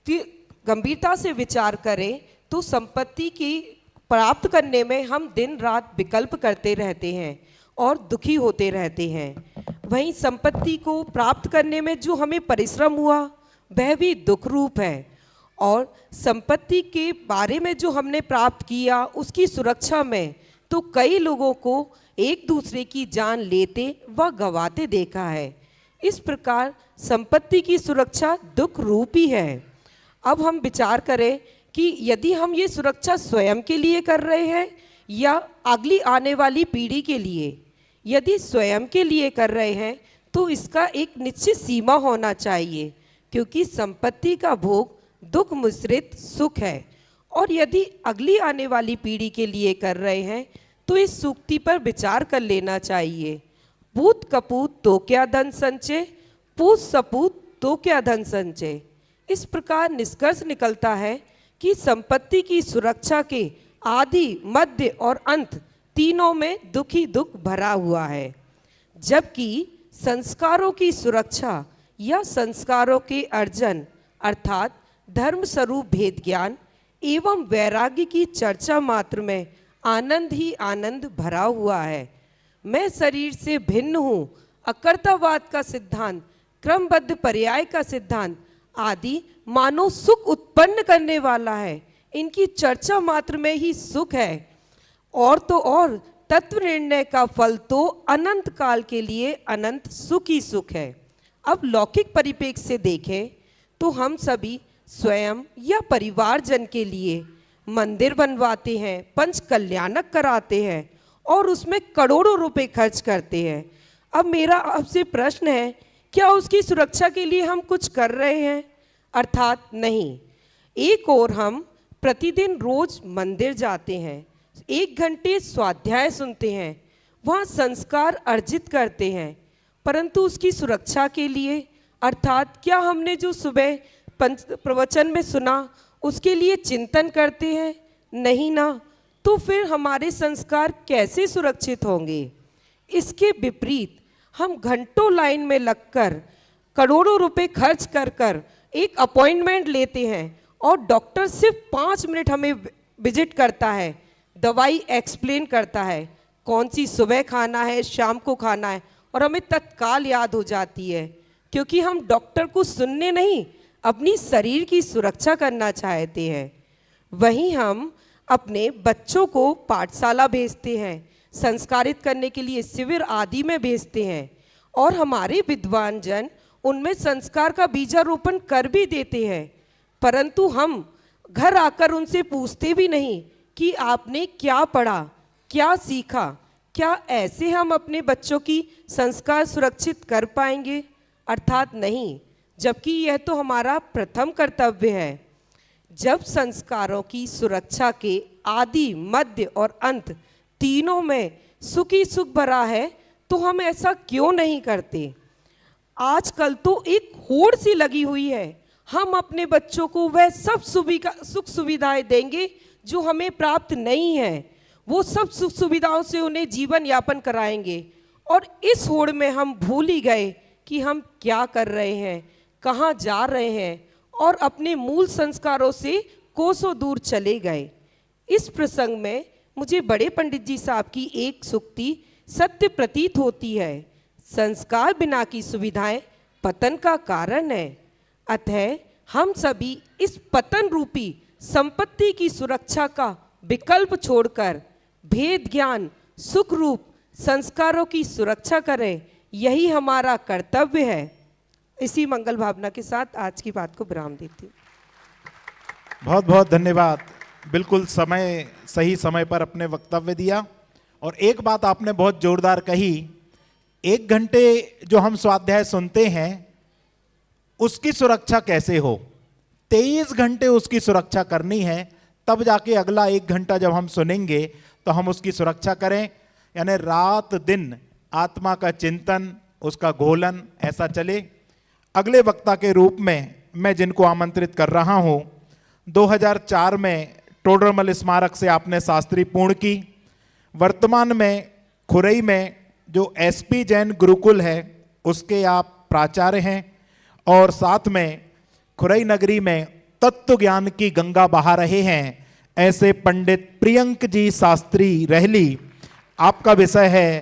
तो गंभीरता से विचार करें तो संपत्ति की प्राप्त करने में हम दिन रात विकल्प करते रहते हैं और दुखी होते रहते हैं। वहीं संपत्ति को प्राप्त करने में जो हमें परिश्रम हुआ वह भी दुख रूप है, और संपत्ति के बारे में जो हमने प्राप्त किया उसकी सुरक्षा में तो कई लोगों को एक दूसरे की जान लेते व गंवाते देखा है। इस प्रकार संपत्ति की सुरक्षा दुख रूप ही है। अब हम विचार करें कि यदि हम ये सुरक्षा स्वयं के लिए कर रहे हैं या अगली आने वाली पीढ़ी के लिए। यदि स्वयं के लिए कर रहे हैं तो इसका एक निश्चित सीमा होना चाहिए, क्योंकि संपत्ति का भोग दुख मिश्रित सुख है। और यदि अगली आने वाली पीढ़ी के लिए कर रहे हैं तो इस सूक्ति पर विचार कर लेना चाहिए। पूत कपूत तो क्या धन संचय, पूत सपूत तो क्या धन संचय। इस प्रकार निष्कर्ष निकलता है कि संपत्ति की सुरक्षा के आदि, मध्य और अंत तीनों में दुख ही दुख भरा हुआ है। जबकि संस्कारों की सुरक्षा या संस्कारों के अर्जन अर्थात धर्म स्वरूप भेद ज्ञान एवं वैराग्य की चर्चा मात्र में आनंद ही आनंद भरा हुआ है। मैं शरीर से भिन्न हूँ, अकर्तावाद का सिद्धांत, क्रमबद्ध पर्याय का सिद्धांत आदि मानो सुख उत्पन्न करने वाला है। इनकी चर्चा मात्र में ही सुख है, और तो और तत्व निर्णय का फल तो अनंत काल के लिए अनंत सुख ही सुख है। अब लौकिक परिप्रेक्ष्य से देखें तो हम सभी स्वयं या परिवारजन के लिए मंदिर बनवाते हैं, पंच कल्याणक कराते हैं और उसमें करोड़ों रुपए खर्च करते हैं। अब मेरा आपसे प्रश्न है, क्या उसकी सुरक्षा के लिए हम कुछ कर रहे हैं? अर्थात नहीं। एक और हम प्रतिदिन रोज मंदिर जाते हैं, 1 घंटे स्वाध्याय सुनते हैं, वहाँ संस्कार अर्जित करते हैं, परंतु उसकी सुरक्षा के लिए अर्थात क्या हमने जो सुबह पंच प्रवचन में सुना उसके लिए चिंतन करते हैं? नहीं ना। तो फिर हमारे संस्कार कैसे सुरक्षित होंगे? इसके विपरीत हम घंटों लाइन में लगकर करोड़ों रुपए खर्च कर कर एक अपॉइंटमेंट लेते हैं और डॉक्टर सिर्फ 5 मिनट हमें विजिट करता है, दवाई एक्सप्लेन करता है, कौन सी सुबह खाना है, शाम को खाना है, और हमें तत्काल याद हो जाती है, क्योंकि हम डॉक्टर को सुनने नहीं, अपनी शरीर की सुरक्षा करना चाहते हैं। वहीं हम अपने बच्चों को पाठशाला भेजते हैं, संस्कारित करने के लिए शिविर आदि में भेजते हैं, और हमारे विद्वान जन उनमें संस्कार का बीजारोपण कर भी देते हैं, परंतु हम घर आकर उनसे पूछते भी नहीं कि आपने क्या पढ़ा, क्या सीखा। क्या ऐसे हम अपने बच्चों की संस्कार सुरक्षित कर पाएंगे? अर्थात नहीं, जबकि यह तो हमारा प्रथम कर्तव्य है। जब संस्कारों की सुरक्षा के आदि, मध्य और अंत तीनों में सुख ही सुख भरा है, तो हम ऐसा क्यों नहीं करते? आजकल तो एक होड़ सी लगी हुई है, हम अपने बच्चों को वह सब सुख सुविधाएं देंगे जो हमें प्राप्त नहीं है, वो सब सुख सुविधाओं से उन्हें जीवन यापन कराएंगे, और इस होड़ में हम भूल ही गए कि हम क्या कर रहे हैं, कहाँ जा रहे हैं, और अपने मूल संस्कारों से कोसों दूर चले गए। इस प्रसंग में मुझे बड़े पंडित जी साहब की एक सूक्ति सत्य प्रतीत होती है, संस्कार बिना की सुविधाएं पतन का कारण है। अतः हम सभी इस पतन रूपी संपत्ति की सुरक्षा का विकल्प छोड़कर भेद ज्ञान सुख रूप संस्कारों की सुरक्षा करें, यही हमारा कर्तव्य है। इसी मंगल भावना के साथ आज की बात को विराम देती हूँ। बहुत बहुत धन्यवाद। बिल्कुल सही समय पर अपने वक्तव्य दिया, और एक बात आपने बहुत जोरदार कही, 1 घंटे जो हम स्वाध्याय सुनते हैं उसकी सुरक्षा कैसे हो? 23 घंटे उसकी सुरक्षा करनी है, तब जाके अगला 1 घंटा जब हम सुनेंगे तो हम उसकी सुरक्षा करें। यानी रात दिन आत्मा का चिंतन, उसका घोलन ऐसा चले। अगले वक्ता के रूप में मैं जिनको आमंत्रित कर रहा हूं, 2004 में टोडरमल स्मारक से आपने शास्त्री पूर्ण की, वर्तमान में खुरई में जो एसपी जैन गुरुकुल है उसके आप प्राचार्य हैं, और साथ में खुरई नगरी में तत्व ज्ञान की गंगा बहा रहे हैं ऐसे पंडित प्रियंक जी शास्त्री रहली। आपका विषय है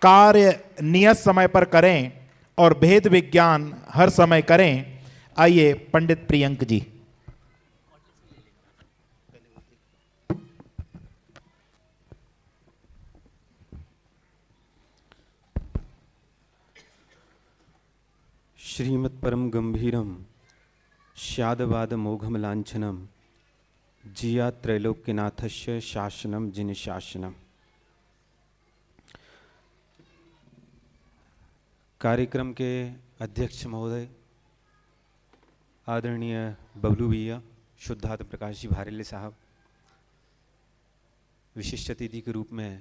कार्य नियत समय पर करें और भेद विज्ञान हर समय करें। आइए पंडित प्रियंक जी। श्रीमत् परम गंभीरम श्यादवाद मोघम लांछनम जिया त्रैलोक्यनाथस्य शासनम जिन शासनम। कार्यक्रम के अध्यक्ष महोदय आदरणीय बबलू भैया, शुद्धात्म प्रकाश जी भारेले साहब, विशिष्ट अतिथि के रूप में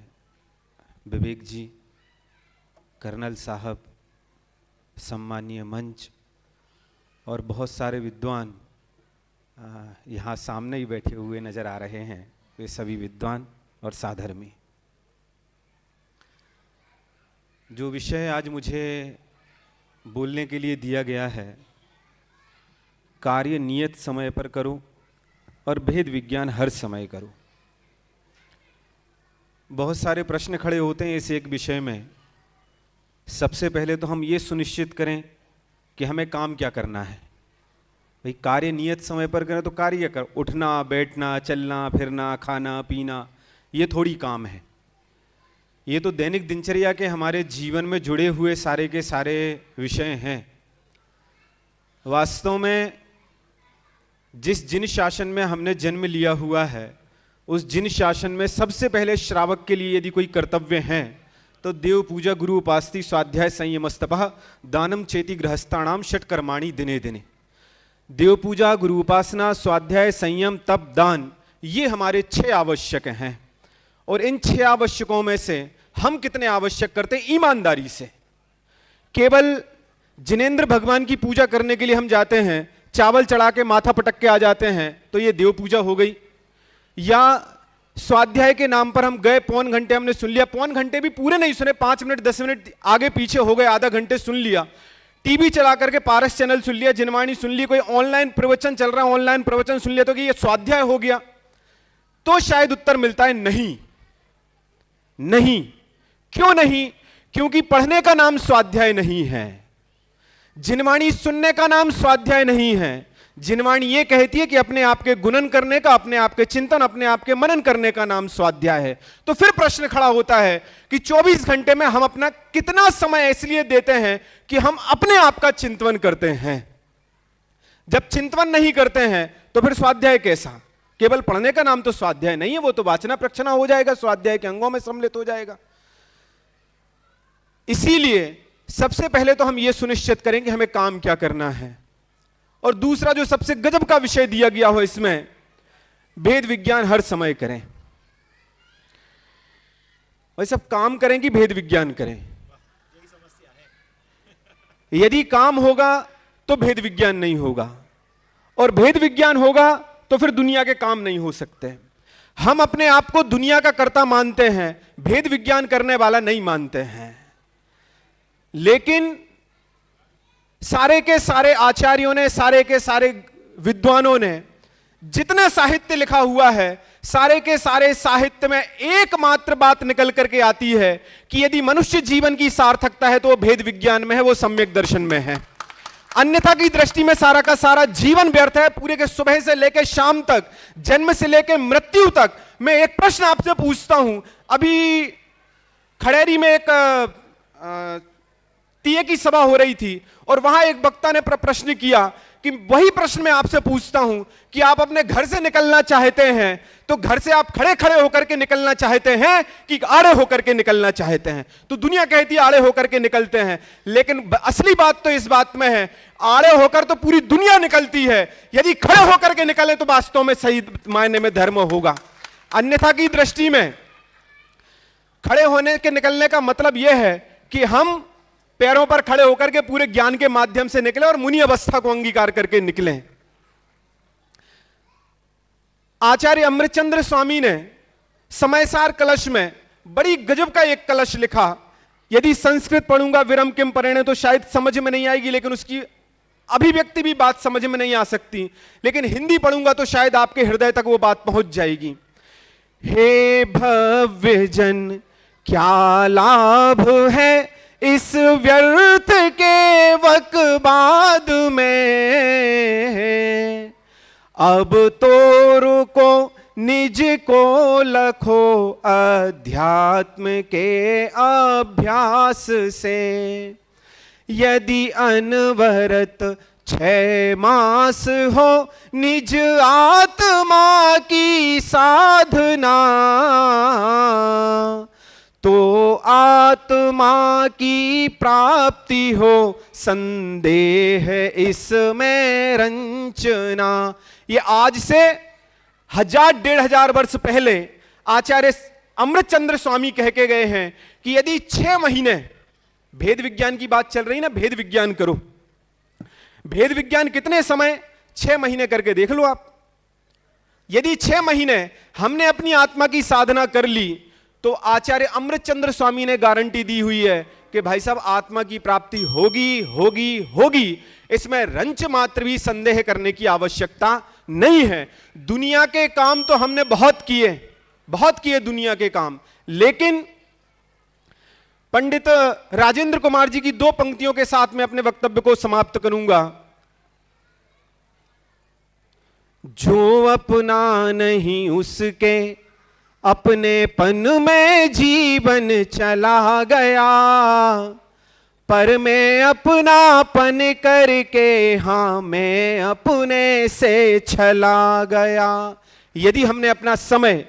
विवेक जी, कर्नल साहब, सम्मानीय मंच और बहुत सारे विद्वान यहाँ सामने ही बैठे हुए नज़र आ रहे हैं। वे सभी विद्वान और साधर्मी। जो विषय आज मुझे बोलने के लिए दिया गया है, कार्य नियत समय पर करो और भेद विज्ञान हर समय करो। बहुत सारे प्रश्न खड़े होते हैं इस एक विषय में। सबसे पहले तो हम ये सुनिश्चित करें कि हमें काम क्या करना है। भाई कार्य नियत समय पर करें तो कार्य कर, उठना बैठना चलना फिरना खाना पीना, ये थोड़ी काम है। ये तो दैनिक दिनचर्या के हमारे जीवन में जुड़े हुए सारे के सारे विषय हैं। वास्तव में जिस जिन शासन में हमने जन्म लिया हुआ है, उस जिन शासन में सबसे पहले श्रावक के लिए यदि कोई कर्तव्य हैं तो देव पूजा गुरु उपासती स्वाध्याय संयमस्तपः दानम चेति गृहस्थाणाम षट कर्माणि दिने दिने। देव पूजा गुरु उपासना स्वाध्याय संयम तप दान, ये हमारे 6 आवश्यक हैं। और इन 6 आवश्यकों में से हम कितने आवश्यक करते हैं? ईमानदारी से। केवल जिनेंद्र भगवान की पूजा करने के लिए हम जाते हैं, चावल चढ़ा के माथा पटक के आ जाते हैं, तो ये देव पूजा हो गई। या स्वाध्याय के नाम पर हम गए, पौन घंटे हमने सुन लिया, पौन घंटे भी पूरे नहीं सुने, 5 मिनट 10 मिनट आगे पीछे हो गए, आधा घंटे सुन लिया। टीवी चला करके पारस चैनल सुन लिया, जिनवाणी सुन ली, कोई ऑनलाइन प्रवचन चल रहा है ऑनलाइन प्रवचन सुन लिया, तो कि ये स्वाध्याय हो गया। तो शायद उत्तर मिलता है नहीं। नहीं। क्यों नहीं? क्योंकि पढ़ने का नाम स्वाध्याय नहीं है, जिनवाणी सुनने का नाम स्वाध्याय नहीं है। जिनवाणी ये कहती है कि अपने आप के गुणन करने का, अपने आप के चिंतन, अपने आप के मनन करने का नाम स्वाध्याय है। तो फिर प्रश्न खड़ा होता है कि 24 घंटे में हम अपना कितना समय इसलिए देते हैं कि हम अपने आप का चिंतन करते हैं। जब चिंतन नहीं करते हैं तो फिर स्वाध्याय कैसा? केवल पढ़ने का नाम तो स्वाध्याय नहीं है, वो तो वाचना प्रक्षना हो जाएगा, स्वाध्याय के अंगों में सम्मिलित हो जाएगा। इसीलिए सबसे पहले तो हम यह सुनिश्चित करें कि हमें काम क्या करना है। और दूसरा जो सबसे गजब का विषय दिया गया हो इसमें, भेद विज्ञान हर समय करें। भाई सब काम करें कि भेद विज्ञान करें? यदि काम होगा तो भेद विज्ञान नहीं होगा, और भेद विज्ञान होगा तो फिर दुनिया के काम नहीं हो सकते। हम अपने आप को दुनिया का कर्ता मानते हैं, भेद विज्ञान करने वाला नहीं मानते हैं। लेकिन सारे के सारे आचार्यों ने, सारे के सारे विद्वानों ने जितने साहित्य लिखा हुआ है, सारे के सारे साहित्य में एकमात्र बात निकल करके आती है कि यदि मनुष्य जीवन की सार्थकता है तो वो भेद विज्ञान में है, वो सम्यक दर्शन में है। अन्यथा की दृष्टि में सारा का सारा जीवन व्यर्थ है। पूरे के सुबह से लेकर शाम तक, जन्म से लेकर मृत्यु तक। मैं एक प्रश्न आपसे पूछता हूं, अभी खड़ेरी में एक तीये की सभा हो रही थी और वहां एक वक्ता ने प्रश्न किया कि वही प्रश्न मैं आपसे पूछता हूं कि आप अपने घर से निकलना चाहते हैं तो घर से आप खड़े खड़े होकर के निकलना चाहते हैं कि आड़े होकर के निकलना चाहते हैं? तो दुनिया कहती है आड़े होकर के निकलते हैं, लेकिन असली बात तो इस बात में है, आड़े होकर तो पूरी दुनिया निकलती है। यदि खड़े होकर के निकले तो वास्तव में सही मायने में धर्म होगा। अन्यथा की दृष्टि में खड़े होने के निकलने का मतलब यह है कि हम पैरों पर खड़े होकर के पूरे ज्ञान के माध्यम से निकले और मुनि अवस्था को अंगीकार करके निकले। आचार्य अमृतचंद्र स्वामी ने समयसार कलश में बड़ी गजब का एक कलश लिखा। यदि संस्कृत पढ़ूंगा विरम किम परेणे तो शायद समझ में नहीं आएगी, लेकिन उसकी अभिव्यक्ति भी बात समझ में नहीं आ सकती, लेकिन हिंदी पढ़ूंगा तो शायद आपके हृदय तक वो बात पहुंच जाएगी। हे भव्य जन, क्या लाभ है इस व्यर्थ के वकबाद में, अब तो रुको निज को लखो अध्यात्म के अभ्यास से। यदि अनवरत 6 मास हो निज आत्मा की साधना, तो आत्मा की प्राप्ति हो संदेह इसमें रंचना। ये आज से 1000-1500 वर्ष पहले आचार्य अमृतचंद्र स्वामी कह के गए हैं कि यदि 6 महीने, भेद विज्ञान की बात चल रही ना, भेद विज्ञान करो। भेद विज्ञान कितने समय? 6 महीने करके देख लो आप। यदि 6 महीने हमने अपनी आत्मा की साधना कर ली तो आचार्य अमृतचंद्र स्वामी ने गारंटी दी हुई है कि भाई साहब आत्मा की प्राप्ति होगी होगी होगी, इसमें रंच मात्र भी संदेह करने की आवश्यकता नहीं है। दुनिया के काम तो हमने बहुत किए दुनिया के काम, लेकिन पंडित राजेंद्र कुमार जी की 2 पंक्तियों के साथ में अपने वक्तव्य को समाप्त करूंगा। जो अपना नहीं उसके अपनेपन में जीवन चला गया, पर मैं अपनापन करके हाँ मैं अपने से चला गया। यदि हमने अपना समय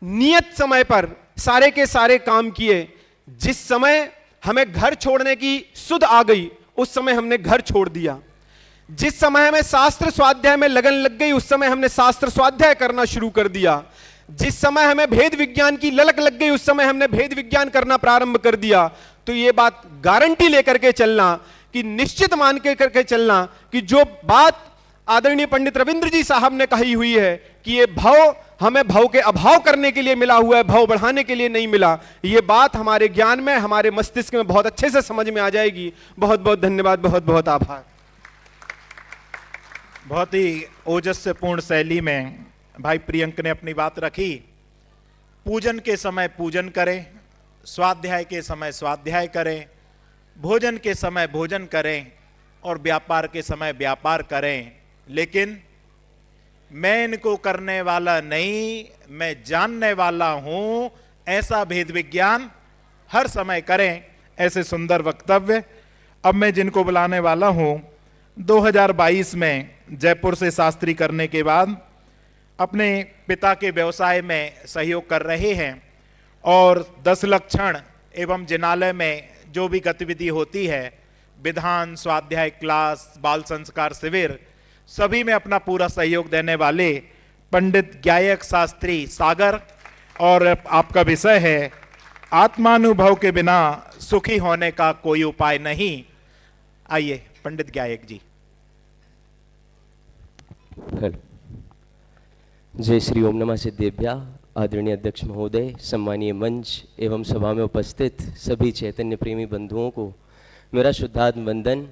नियत समय पर सारे के सारे काम किए, जिस समय हमें घर छोड़ने की सुध आ गई उस समय हमने घर छोड़ दिया, जिस समय हमें शास्त्र स्वाध्याय में लगन लग गई उस समय हमने शास्त्र स्वाध्याय करना शुरू कर दिया, जिस समय हमें भेद विज्ञान की ललक लग गई उस समय हमने भेद विज्ञान करना प्रारंभ कर दिया। तो ये बात गारंटी लेकर के चलना, कि निश्चित मान के करके चलना कि जो बात आदरणीय पंडित रविंद्र जी साहब ने कही हुई है कि ये भव हमें भव के अभाव करने के लिए मिला हुआ है, भव बढ़ाने के लिए नहीं मिला, ये बात हमारे ज्ञान में हमारे मस्तिष्क में बहुत अच्छे से समझ में आ जाएगी। बहुत बहुत धन्यवाद, बहुत बहुत आभार। बहुत ही ओजस्यपूर्ण शैली में भाई प्रियंक ने अपनी बात रखी। पूजन के समय पूजन करें, स्वाध्याय के समय स्वाध्याय करें, भोजन के समय भोजन करें और व्यापार के समय व्यापार करें, लेकिन मैं इनको करने वाला नहीं, मैं जानने वाला हूं, ऐसा भेद विज्ञान हर समय करें। ऐसे सुंदर वक्तव्य। अब मैं जिनको बुलाने वाला हूं, 2022 में जयपुर से शास्त्री करने के बाद अपने पिता के व्यवसाय में सहयोग कर रहे हैं और 10 लक्षण एवं जिनालय में जो भी गतिविधि होती है, विधान, स्वाध्याय क्लास, बाल संस्कार शिविर, सभी में अपना पूरा सहयोग देने वाले पंडित ज्ञायक शास्त्री सागर, और आपका विषय है आत्मानुभव के बिना सुखी होने का कोई उपाय नहीं। आइए पंडित ज्ञायक जी। हेलो, जय श्री ओम नमः सिद्धेभ्या। आदरणीय अध्यक्ष महोदय, सम्मानीय मंच एवं सभा में उपस्थित सभी चैतन्य प्रेमी बंधुओं को मेरा शुद्धात्म वंदन।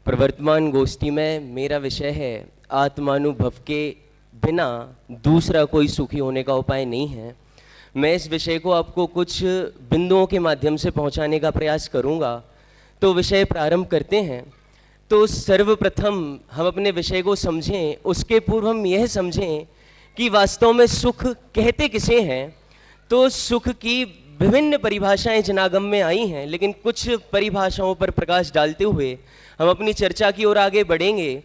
प्रवर्तमान गोष्ठी में मेरा विषय है आत्मानुभव के बिना दूसरा कोई सुखी होने का उपाय नहीं है। मैं इस विषय को आपको कुछ बिंदुओं के माध्यम से पहुंचाने का प्रयास करूंगा। तो विषय प्रारंभ करते हैं। तो सर्वप्रथम हम अपने विषय को समझें, उसके पूर्व हम यह समझें कि वास्तव में सुख कहते किसे हैं। तो सुख की विभिन्न परिभाषाएं जनागम में आई हैं, लेकिन कुछ परिभाषाओं पर प्रकाश डालते हुए हम अपनी चर्चा की ओर आगे बढ़ेंगे।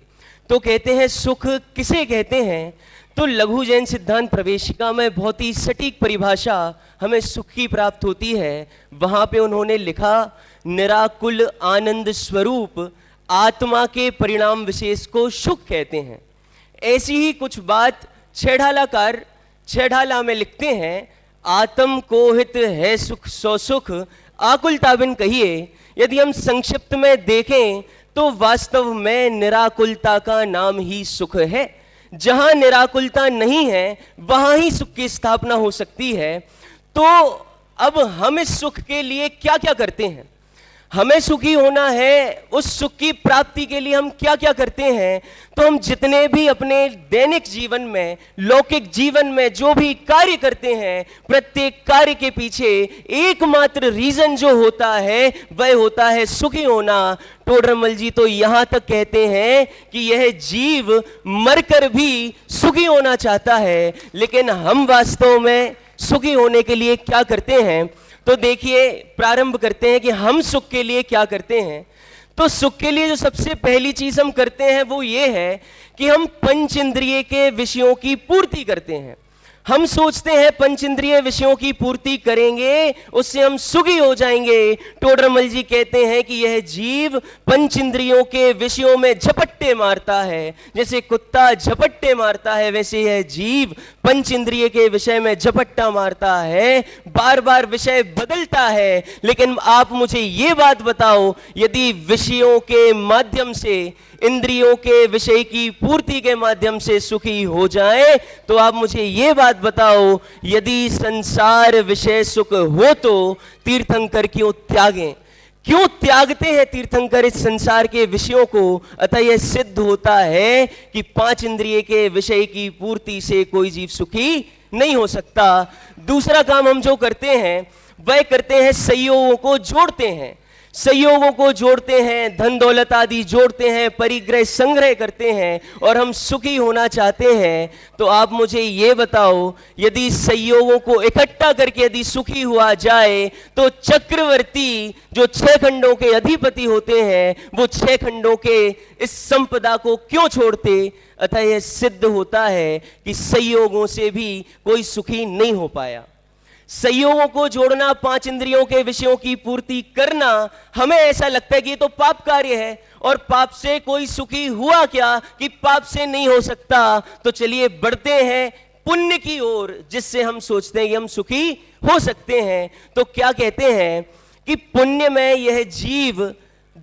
तो कहते हैं सुख किसे कहते हैं। तो लघु जैन सिद्धांत प्रवेशिका में बहुत ही सटीक परिभाषा हमें सुख की प्राप्त होती है। वहाँ पे उन्होंने लिखा, निराकुल आनंद स्वरूप आत्मा के परिणाम विशेष को सुख कहते हैं। ऐसी ही कुछ बात छेढ़ालाकार छेढ़ाला में लिखते हैं, आत्म को हित है सुख सो सुख आकुलता बिन कहिए। यदि हम संक्षिप्त में देखें तो वास्तव में निराकुलता का नाम ही सुख है। जहां निराकुलता नहीं है वहां ही सुख की स्थापना हो सकती है। तो अब हम इस सुख के लिए क्या क्या करते हैं, हमें सुखी होना है, उस सुख की प्राप्ति के लिए हम क्या क्या करते हैं। तो हम जितने भी अपने दैनिक जीवन में, लौकिक जीवन में जो भी कार्य करते हैं, प्रत्येक कार्य के पीछे एकमात्र रीजन जो होता है वह होता है सुखी होना। टोडरमल जी तो यहां तक कहते हैं कि यह जीव मरकर भी सुखी होना चाहता है, लेकिन हम वास्तव में सुखी होने के लिए क्या करते हैं। तो देखिए, प्रारंभ करते हैं कि हम सुख के लिए क्या करते हैं। तो सुख के लिए जो सबसे पहली चीज हम करते हैं वो ये है कि हम पंच इंद्रिय के विषयों की पूर्ति करते हैं। हम सोचते हैं पंच इंद्रिय विषयों की पूर्ति करेंगे उससे हम सुखी हो जाएंगे। टोडरमल जी कहते हैं कि यह जीव पंच इंद्रियों के विषयों में झपट्टे मारता है, जैसे कुत्ता झपट्टे मारता है वैसे यह जीव पंच इंद्रिय के विषय में झपट्टा मारता है, बार बार विषय बदलता है। लेकिन आप मुझे ये बात बताओ, यदि विषयों के माध्यम से इंद्रियों के विषय की पूर्ति के माध्यम से सुखी हो जाएं, तो आप मुझे ये बात बताओ, यदि संसार विषय सुख हो तो तीर्थंकर क्यों त्यागें? क्यों त्यागते हैं तीर्थंकर इस संसार के विषयों को? अतः यह सिद्ध होता है कि 5 इंद्रिय के विषय की पूर्ति से कोई जीव सुखी नहीं हो सकता। दूसरा काम हम जो करते हैं वह करते हैं संयोगों को जोड़ते हैं, संयोगों को जोड़ते हैं, धन दौलत आदि जोड़ते हैं, परिग्रह संग्रह करते हैं और हम सुखी होना चाहते हैं। तो आप मुझे ये बताओ, यदि संयोगों को इकट्ठा करके यदि सुखी हुआ जाए तो चक्रवर्ती जो 6 खंडों के अधिपति होते हैं वो 6 खंडों के इस संपदा को क्यों छोड़ते? अतः यह सिद्ध होता है कि संयोगों से भी कोई सुखी नहीं हो पाया। संयोगों को जोड़ना, 5 इंद्रियों के विषयों की पूर्ति करना, हमें ऐसा लगता है कि ये तो पाप कार्य है और पाप से कोई सुखी हुआ क्या कि पाप से नहीं हो सकता। तो चलिए बढ़ते हैं पुण्य की ओर, जिससे हम सोचते हैं कि हम सुखी हो सकते हैं। तो क्या कहते हैं कि पुण्य में यह जीव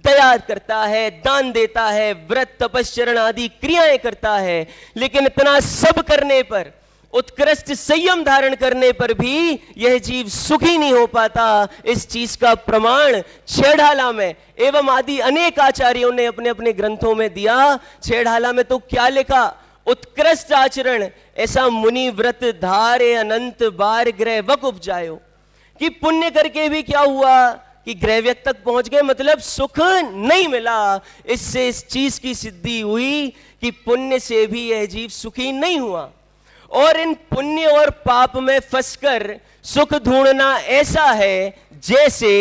दया करता है, दान देता है, व्रत तपस्चरण आदि क्रियाएं करता है, लेकिन इतना सब करने पर, उत्कृष्ट संयम धारण करने पर भी यह जीव सुखी नहीं हो पाता। इस चीज का प्रमाण छेड़ाला में एवं आदि अनेक आचार्यों ने अपने अपने ग्रंथों में दिया। छेड़ाला में तो क्या लिखा? उत्कृष्ट आचरण ऐसा मुनि व्रत धारे अनंत बार ग्रह वक उपजायो। कि पुण्य करके भी क्या हुआ कि ग्रहव्यक तक पहुंच गए, मतलब सुख नहीं मिला। इससे इस चीज की सिद्धि हुई कि पुण्य से भी यह जीव सुखी नहीं हुआ। और इन पुण्य और पाप में फंसकर सुख ढूंढना ऐसा है जैसे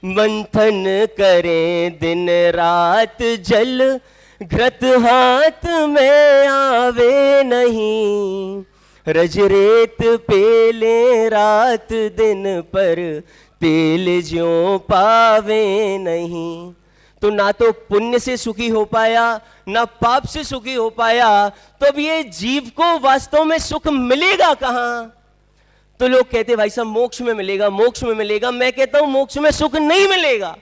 मंथन करें दिन रात जल, घृत हाथ में आवे नहीं, रजरेत पेले रात दिन पर तेल ज्यों पावे नहीं। तो ना तो पुण्य से सुखी हो पाया, ना पाप से सुखी हो पाया, तो अब ये जीव को वास्तव में सुख मिलेगा कहां? तो लोग कहते भाई साहब मोक्ष में मिलेगा, मोक्ष में मिलेगा। मैं कहता हूं मोक्ष में सुख नहीं मिलेगा।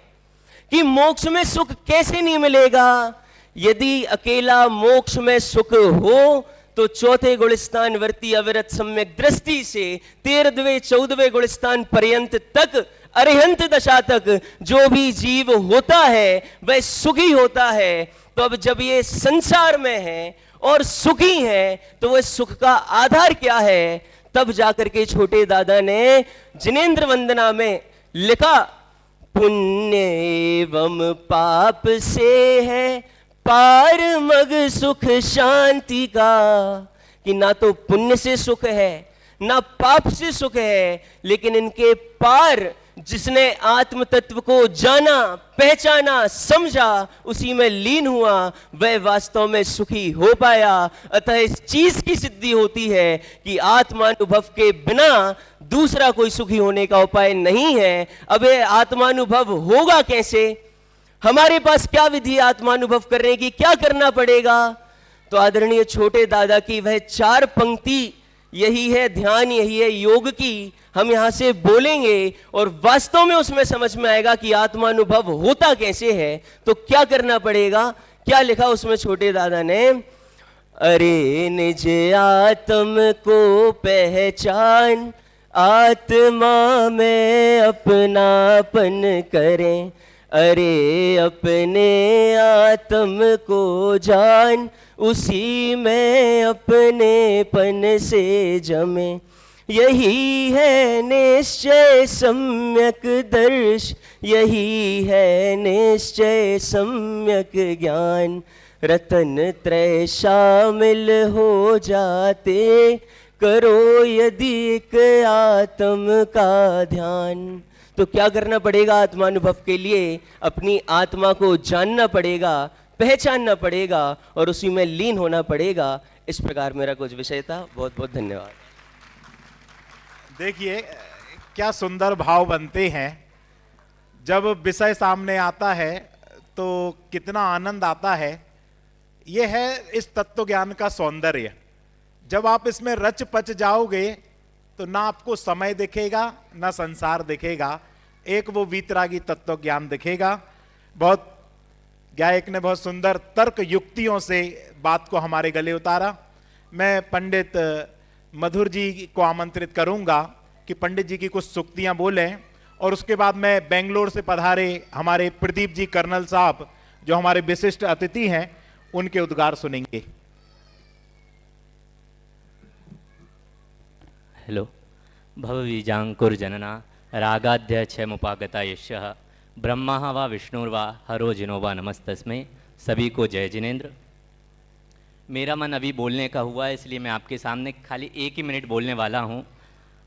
कि मोक्ष में सुख कैसे नहीं मिलेगा? यदि अकेला मोक्ष में सुख हो तो 4थे गुणस्थान वर्ती अविरत सम्यक दृष्टि से 13वें 14वें गुणस्थान पर्यंत तक, अरिहंत दशा तक जो भी जीव होता है वह सुखी होता है। तो अब जब ये संसार में है और सुखी है तो वह सुख का आधार क्या है? तब जाकर के छोटे दादा ने जिनेंद्र वंदना में लिखा, पुण्य एवं पाप से है पार मग सुख शांति का। कि ना तो पुण्य से सुख है ना पाप से सुख है, लेकिन इनके पार जिसने आत्म तत्व को जाना, पहचाना, समझा, उसी में लीन हुआ, वह वास्तव में सुखी हो पाया। अतः इस चीज की सिद्धि होती है कि आत्मानुभव के बिना दूसरा कोई सुखी होने का उपाय नहीं है। अब यह आत्मानुभव होगा कैसे? हमारे पास क्या विधि है आत्मानुभव करने की? क्या करना पड़ेगा? तो आदरणीय छोटे दादा की वह 4 पंक्ति, यही है ध्यान, यही है योग की, हम यहां से बोलेंगे और वास्तव में उसमें समझ में आएगा कि आत्मानुभव होता कैसे है। तो क्या करना पड़ेगा? क्या लिखा उसमें छोटे दादा ने? अरे निज आत्म को पहचान, आत्मा में अपनापन करें। अरे अपने आत्म को जान, उसी में अपनेपन से जमे। यही है निश्चय सम्यक दर्श, यही है निश्चय सम्यक ज्ञान। रतन त्रय शामिल हो जाते, करो यदि एक आत्म का ध्यान। तो क्या करना पड़ेगा आत्मानुभव के लिए? अपनी आत्मा को जानना पड़ेगा, पहचानना पड़ेगा और उसी में लीन होना पड़ेगा। इस प्रकार मेरा कुछ विषय था। बहुत बहुत धन्यवाद। देखिए क्या सुंदर भाव बनते हैं। जब विषय सामने आता है तो कितना आनंद आता है। यह है इस तत्व ज्ञान का सौंदर्य। जब आप इसमें रच पच जाओगे तो ना आपको समय दिखेगा ना संसार दिखेगा, एक वो वीतरागी तत्व ज्ञान दिखेगा। बहुत गायक ने बहुत सुंदर तर्क युक्तियों से बात को हमारे गले उतारा। मैं पंडित मधुर जी को आमंत्रित करूंगा कि पंडित जी की कुछ सूक्तियां बोलें, और उसके बाद मैं बेंगलोर से पधारे हमारे प्रदीप जी कर्नल साहब जो हमारे विशिष्ट अतिथि हैं उनके उद्गार सुनेंगे। हेलो। भवबीजांकुरजनना रागाध्यक्षमुपागता यशः ब्रह्मा वा विष्णुर्वा हरो जिनो वा नमस्तस्मै। सभी को जय जिनेन्द्र। मेरा मन अभी बोलने का हुआ है, इसलिए मैं आपके सामने खाली 1 ही मिनट बोलने वाला हूँ।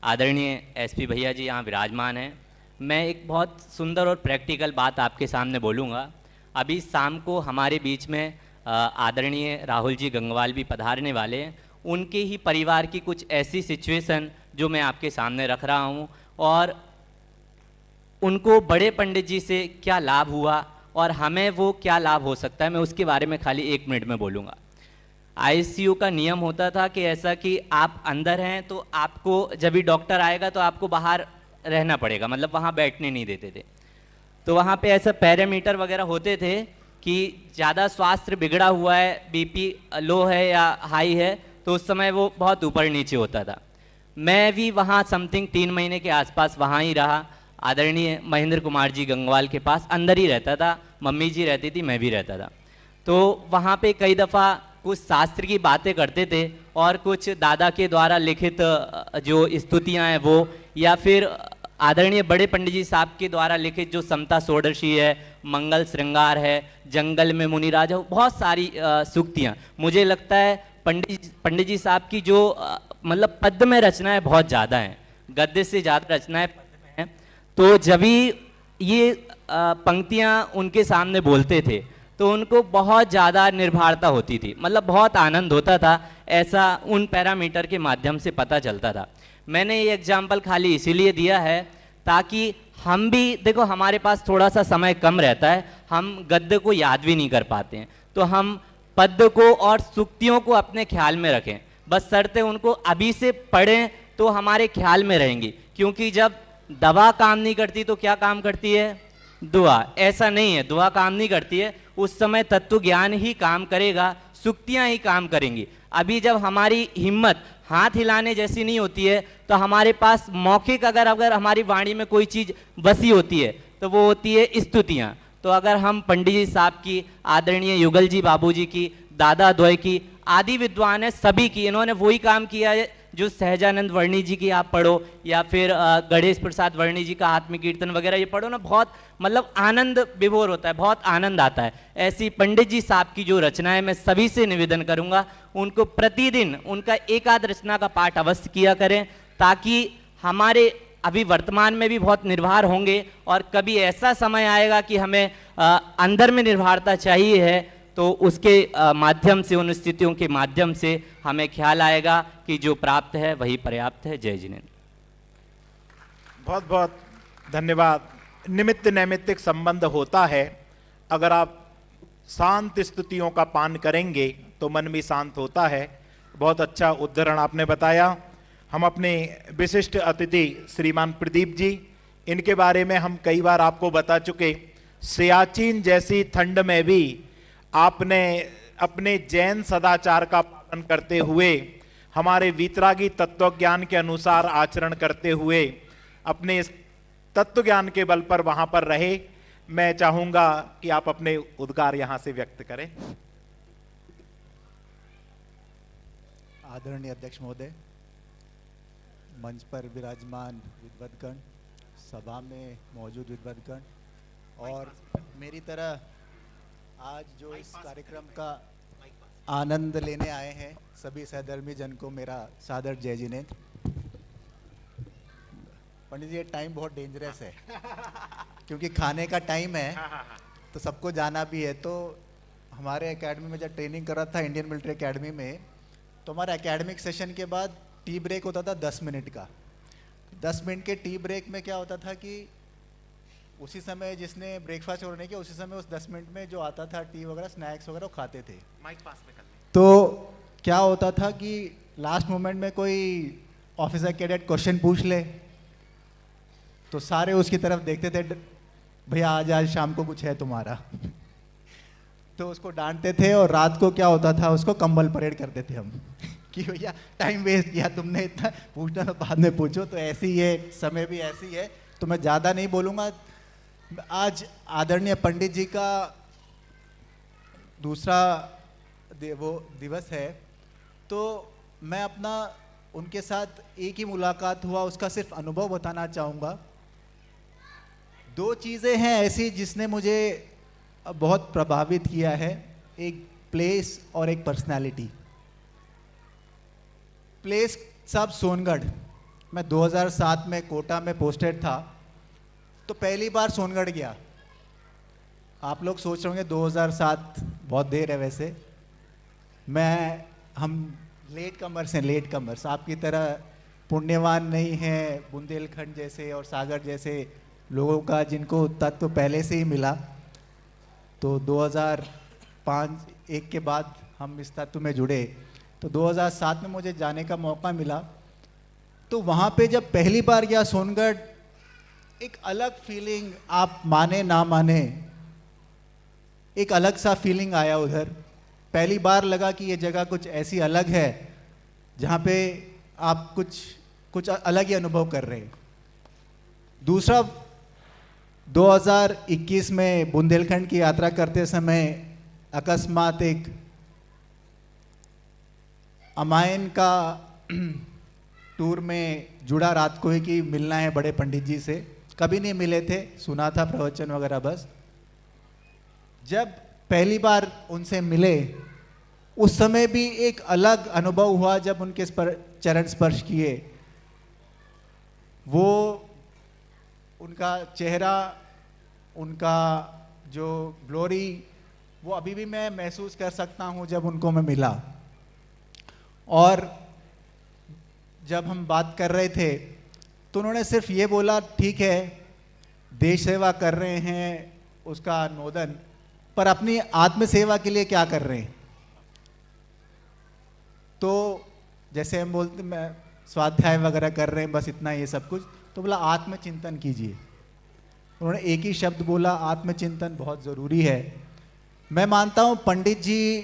आदरणीय एसपी भैया जी यहाँ विराजमान हैं। मैं एक बहुत सुंदर और प्रैक्टिकल बात आपके सामने बोलूँगा। अभी शाम को हमारे बीच में आदरणीय राहुल जी गंगवाल भी पधारने वाले हैं। उनके ही परिवार की कुछ ऐसी सिचुएशन जो मैं आपके सामने रख रहा हूँ, और उनको बड़े पंडित जी से क्या लाभ हुआ और हमें वो क्या लाभ हो सकता है, मैं उसके बारे में खाली 1 मिनट में बोलूँगा। आईसीयू का नियम होता था कि ऐसा कि आप अंदर हैं तो आपको जब भी डॉक्टर आएगा तो आपको बाहर रहना पड़ेगा, मतलब वहाँ बैठने नहीं देते थे। तो वहाँ पे ऐसा पैरामीटर वगैरह होते थे कि ज़्यादा स्वास्थ्य बिगड़ा हुआ है, बीपी लो है या हाई है, तो उस समय वो बहुत ऊपर नीचे होता था। मैं भी वहाँ समथिंग 3 महीने के आसपास वहाँ ही रहा। आदरणीय महेंद्र कुमार जी गंगवाल के पास अंदर ही रहता था, मम्मी जी रहती थी, मैं भी रहता था। तो वहाँ पे कई दफ़ा कुछ शास्त्र की बातें करते थे और कुछ दादा के द्वारा लिखित जो स्तुतियाँ हैं वो, या फिर आदरणीय बड़े पंडित जी साहब के द्वारा लिखित जो समता षोडशी है, मंगल श्रृंगार है, जंगल में मुनिराज है, बहुत सारी सूक्तियाँ। मुझे लगता है पंडित जी साहब की जो मतलब पद्य में रचनाएं बहुत ज़्यादा हैं, गद्य से ज़्यादा रचनाएं पद्य में हैं। तो जब भी ये पंक्तियाँ उनके सामने बोलते थे तो उनको बहुत ज़्यादा निर्भरता होती थी, मतलब बहुत आनंद होता था, ऐसा उन पैरामीटर के माध्यम से पता चलता था। मैंने ये एग्जाम्पल खाली इसीलिए दिया है ताकि हम भी, देखो हमारे पास थोड़ा सा समय कम रहता है, हम गद्य को याद भी नहीं कर पाते हैं, तो हम पद्य को और सूक्तियों को अपने ख्याल में रखें। बस शर्तें उनको अभी से पढ़ें तो हमारे ख्याल में रहेंगी, क्योंकि जब दवा काम नहीं करती तो क्या काम करती है? दुआ। ऐसा नहीं है, दुआ काम नहीं करती है, उस समय तत्व ज्ञान ही काम करेगा, सूक्तियाँ ही काम करेंगी। अभी जब हमारी हिम्मत हाथ हिलाने जैसी नहीं होती है तो हमारे पास मौखिक अगर हमारी वाणी में कोई चीज़ बसी होती है तो वो होती है स्तुतियाँ। तो अगर हम पंडित जी साहब की, आदरणीय युगल जी बाबू जी की, दादा द्वय की, आदि विद्वान है सभी की, इन्होंने वही काम किया है जो सहजानंद वर्णी जी की आप पढ़ो, या फिर गणेश प्रसाद वर्णी जी का आत्मकीर्तन वगैरह ये पढ़ो ना, बहुत मतलब आनंद विभोर होता है, बहुत आनंद आता है। ऐसी पंडित जी साहब की जो रचनाएं, मैं सभी से निवेदन करूंगा उनको प्रतिदिन उनका एक आध रचना का पाठ अवश्य किया करें, ताकि हमारे अभी वर्तमान में भी बहुत निर्भर होंगे और कभी ऐसा समय आएगा कि हमें अंदर में निर्भरता चाहिए है, तो उसके माध्यम से, उन स्थितियों के माध्यम से हमें ख्याल आएगा कि जो प्राप्त है वही पर्याप्त है। जय जिनेन्द्र। बहुत बहुत धन्यवाद। निमित्त नैमित्तिक संबंध होता है, अगर आप शांत स्तुतियों का पान करेंगे तो मन भी शांत होता है। बहुत अच्छा उद्धरण आपने बताया। हम अपने विशिष्ट अतिथि श्रीमान प्रदीप जी, इनके बारे में हम कई बार आपको बता चुके। सियाचिन जैसी ठंड में भी आपने अपने जैन सदाचार का पालन करते हुए, हमारे वीतरागी तत्व ज्ञान के अनुसार आचरण करते हुए अपने तत्व ज्ञान के बल पर वहां पर रहे। मैं चाहूंगा कि आप अपने उद्गार यहां से व्यक्त करें। आदरणीय अध्यक्ष महोदय, मंच पर विराजमान विद्वद्गण, सभा में मौजूद विद्वद्गण, और मेरी तरह आज जो इस कार्यक्रम का आनंद लेने आए हैं सभी सहधर्मी जन को मेरा सादर जय जिनेन्द्र। पंडित जी, ये टाइम बहुत डेंजरस है क्योंकि खाने का टाइम है, तो सबको जाना भी है। तो हमारे एकेडमी में जब ट्रेनिंग कर रहा था इंडियन मिलिट्री एकेडमी में, तो हमारा एकेडमिक सेशन के बाद टी ब्रेक होता था 10 मिनट का। 10 मिनट के टी ब्रेक में क्या होता था कि उसी समय जिसने ब्रेकफास्ट और नहीं किया, उसी समय उस 10 मिनट में जो आता था टी वगैरह, स्नैक्स वगैरह, वो खाते थे। माइक पास में कर लें। तो क्या होता था कि लास्ट मोमेंट में कोई ऑफिसर कैडेट क्वेश्चन पूछ ले तो सारे उसकी तरफ देखते थे, भैया आज शाम को कुछ है तुम्हारा। तो उसको डांटते थे, और रात को क्या होता था, उसको कंबल परेड करते थे हम कि भैया टाइम वेस्ट किया तुमने, इतना पूछना तो बाद में पूछो। तो ऐसी है, समय भी ऐसी है, तो मैं ज़्यादा नहीं बोलूँगा। आज आदरणीय पंडित जी का दूसरा वो दिवस है, तो मैं अपना उनके साथ एक ही मुलाकात हुआ उसका सिर्फ अनुभव बताना चाहूँगा। 2 चीज़ें हैं ऐसी जिसने मुझे बहुत प्रभावित किया है, एक प्लेस और एक पर्सनालिटी। प्लेस सब सोनगढ़। मैं 2007 में कोटा में पोस्टेड था, तो पहली बार सोनगढ़ गया। आप लोग सोच रहे होंगे 2007 बहुत देर है, वैसे हम लेट कमर्स हैं, लेट कमर्स। आपकी तरह पुण्यवान नहीं है बुंदेलखंड जैसे और सागर जैसे लोगों का जिनको तत्व पहले से ही मिला। तो 2005-1 के बाद हम इस तत्व में जुड़े, तो 2007 में मुझे जाने का मौका मिला। तो वहाँ पे जब पहली बार गया सोनगढ़, एक अलग फीलिंग, आप माने ना माने, एक अलग सा फीलिंग आया उधर। पहली बार लगा कि ये जगह कुछ ऐसी अलग है जहाँ पे आप कुछ अलग ही अनुभव कर रहे हैं। दूसरा, 2021 में बुंदेलखंड की यात्रा करते समय अकस्मात एक अमायन का टूर में जुड़ा, रात को ही कि मिलना है बड़े पंडित जी से। कभी नहीं मिले थे, सुना था प्रवचन वगैरह बस। जब पहली बार उनसे मिले, उस समय भी एक अलग अनुभव हुआ जब उनके चरण स्पर्श किए। वो उनका चेहरा, उनका जो ग्लोरी, वो अभी भी मैं महसूस कर सकता हूँ जब उनको मैं मिला। और जब हम बात कर रहे थे तो उन्होंने सिर्फ ये बोला, ठीक है देश सेवा कर रहे हैं उसका नोदन, पर अपनी आत्म सेवा के लिए क्या कर रहे हैं। तो जैसे हम बोलते मैं स्वाध्याय वगैरह कर रहे हैं, बस इतना ये सब कुछ। तो बोला आत्मचिंतन कीजिए। उन्होंने एक ही शब्द बोला, आत्मचिंतन बहुत ज़रूरी है। मैं मानता हूँ पंडित जी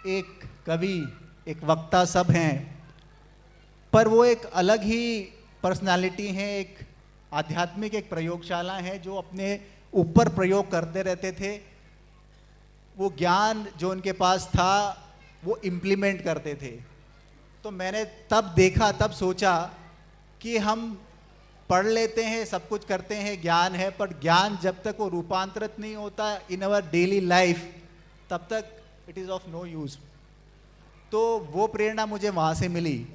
एक कवि, एक वक्ता सब हैं, पर वो एक अलग ही पर्सनालिटी है, एक आध्यात्मिक एक प्रयोगशाला है जो अपने ऊपर प्रयोग करते रहते थे। वो ज्ञान जो उनके पास था वो इम्प्लीमेंट करते थे। तो मैंने तब देखा, तब सोचा कि हम पढ़ लेते हैं, सब कुछ करते हैं, ज्ञान है, पर ज्ञान जब तक वो रूपांतरित नहीं होता इन अवर डेली लाइफ, तब तक it is of no use. तो वो प्रेरणा मुझे वहाँ से मिली।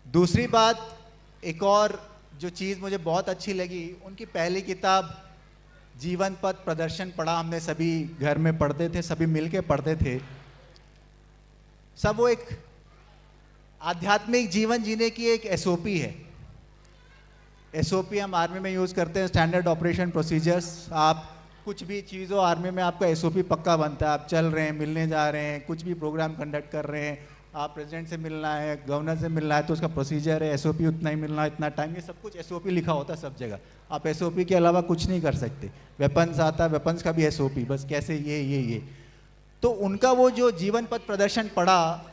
दूसरी बात, एक और जो चीज़ मुझे बहुत अच्छी लगी, उनकी पहली किताब जीवन पथ प्रदर्शन पढ़ा हमने, सभी घर में पढ़ते थे, सभी मिलके पढ़ते थे। सब वो एक आध्यात्मिक जीवन जीने की एक एसओपी है। एसओपी हम आर्मी में यूज़ करते हैं, स्टैंडर्ड ऑपरेशन प्रोसीजर्स। आप कुछ भी चीज़ हो आर्मी में, आपका एसओपी पक्का बनता है। आप चल रहे हैं, मिलने जा रहे हैं, कुछ भी प्रोग्राम कंडक्ट कर रहे हैं, आप प्रेसिडेंट से मिलना है, गवर्नर से मिलना है, तो उसका प्रोसीजर है, एसओपी उतना ही मिलना, इतना टाइम, ये सब कुछ एसओपी लिखा होता है सब जगह। आप एसओपी के अलावा कुछ नहीं कर सकते। वेपन्स आता है, वेपन्स का भी एसओपी, बस कैसे ये। तो उनका वो जो जीवन पथ प्रदर्शन पढ़ा,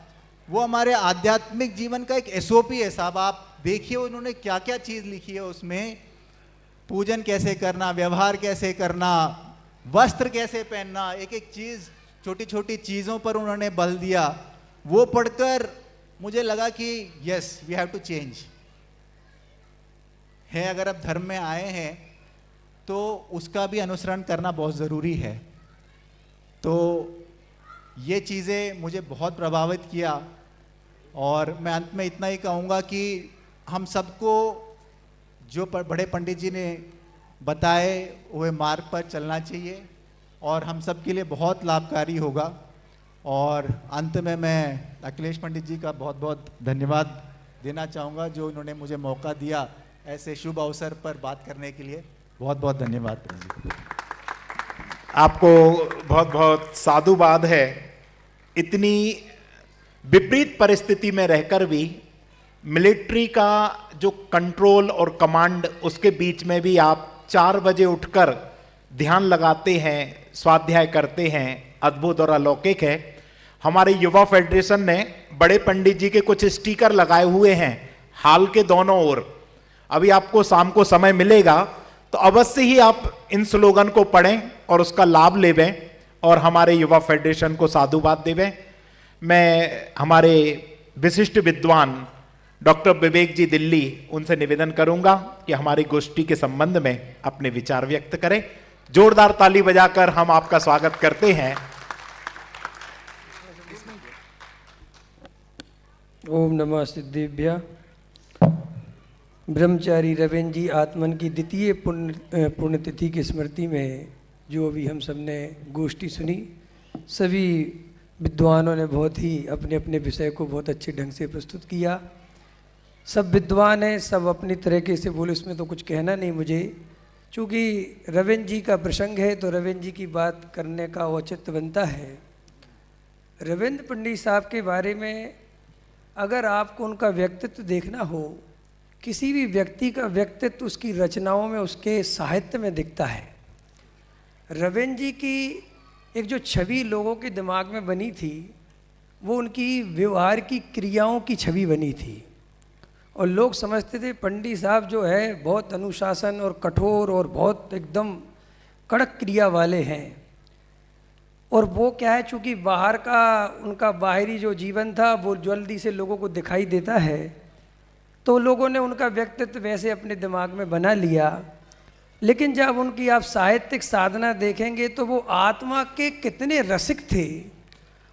वो हमारे आध्यात्मिक जीवन का एक एसओपी है साहब। आप देखिए उन्होंने क्या क्या चीज़ लिखी है उसमें। पूजन कैसे करना, व्यवहार कैसे करना, वस्त्र कैसे पहनना, एक एक चीज़, छोटी छोटी चीज़ों पर उन्होंने बल दिया। वो पढ़कर मुझे लगा कि yes we have to change है। अगर आप धर्म में आए हैं तो उसका भी अनुसरण करना बहुत ज़रूरी है। तो ये चीज़ें मुझे बहुत प्रभावित किया। और मैं अंत में इतना ही कहूँगा कि हम सबको जो बड़े पंडित जी ने बताए हुए मार्ग पर चलना चाहिए और हम सब के लिए बहुत लाभकारी होगा। और अंत में मैं अखिलेश पंडित जी का बहुत बहुत धन्यवाद देना चाहूँगा जो इन्होंने मुझे मौका दिया ऐसे शुभ अवसर पर बात करने के लिए। बहुत बहुत धन्यवाद। आपको बहुत बहुत साधुवाद है। इतनी विपरीत परिस्थिति में रहकर भी मिलिट्री का जो कंट्रोल और कमांड, उसके बीच में भी आप 4 बजे उठकर ध्यान लगाते हैं, स्वाध्याय करते हैं, अद्भुत और अलौकिक है। हमारे युवा फेडरेशन ने बड़े पंडित जी के कुछ स्टिकर लगाए हुए हैं हाल के दोनों ओर। अभी आपको शाम को समय मिलेगा तो अवश्य ही आप इन स्लोगन को पढ़ें और उसका लाभ लेवें और हमारे युवा फेडरेशन को साधुवाद देवें। मैं हमारे विशिष्ट विद्वान डॉक्टर विवेक जी दिल्ली, उनसे निवेदन करूंगा कि हमारी गोष्ठी के संबंध में अपने विचार व्यक्त करें। जोरदार ताली बजाकर हम आपका स्वागत करते हैं। ओम नमः सिद्धेभ्य। ब्रह्मचारी रवेंद्र जी आत्मन की द्वितीय पुण्यतिथि की स्मृति में जो अभी हम सब ने गोष्ठी सुनी, सभी विद्वानों ने बहुत ही अपने अपने विषय को बहुत अच्छे ढंग से प्रस्तुत किया। सब विद्वान हैं, सब अपनी तरीके से बोले, इसमें तो कुछ कहना नहीं मुझे। चूँकि रवेंद्र जी का प्रसंग है तो रवेंद्र जी की बात करने का औचित्य बनता है। रविंद्र पंडित साहब के बारे में अगर आपको उनका व्यक्तित्व देखना हो, किसी भी व्यक्ति का व्यक्तित्व उसकी रचनाओं में, उसके साहित्य में दिखता है। रविंद्र जी की एक जो छवि लोगों के दिमाग में बनी थी, वो उनकी व्यवहार की क्रियाओं की छवि बनी थी। और लोग समझते थे पंडित साहब जो है बहुत अनुशासन और कठोर और बहुत एकदम कड़क क्रिया वाले हैं। और वो क्या है, चूँकि बाहर का उनका बाहरी जो जीवन था वो जल्दी से लोगों को दिखाई देता है, तो लोगों ने उनका व्यक्तित्व वैसे अपने दिमाग में बना लिया। लेकिन जब उनकी आप साहित्यिक साधना देखेंगे तो वो आत्मा के कितने रसिक थे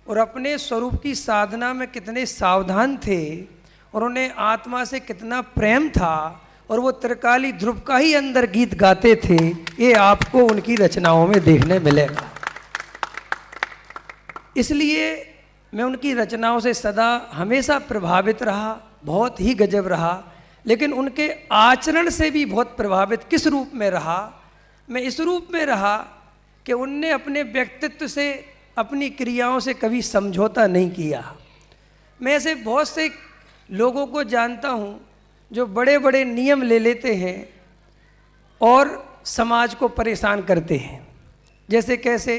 और अपने स्वरूप की साधना में कितने सावधान थे और उन्हें आत्मा से कितना प्रेम था और वो त्रिकाली ध्रुव का ही अंदर गीत गाते थे, ये आपको उनकी रचनाओं में देखने मिलेगा। इसलिए मैं उनकी रचनाओं से सदा हमेशा प्रभावित रहा, बहुत ही गजब रहा। लेकिन उनके आचरण से भी बहुत प्रभावित किस रूप में रहा? मैं इस रूप में रहा कि उनने अपने व्यक्तित्व से, अपनी क्रियाओं से कभी समझौता नहीं किया। मैं ऐसे बहुत से लोगों को जानता हूँ जो बड़े बड़े नियम ले लेते हैं और समाज को परेशान करते हैं। जैसे कैसे?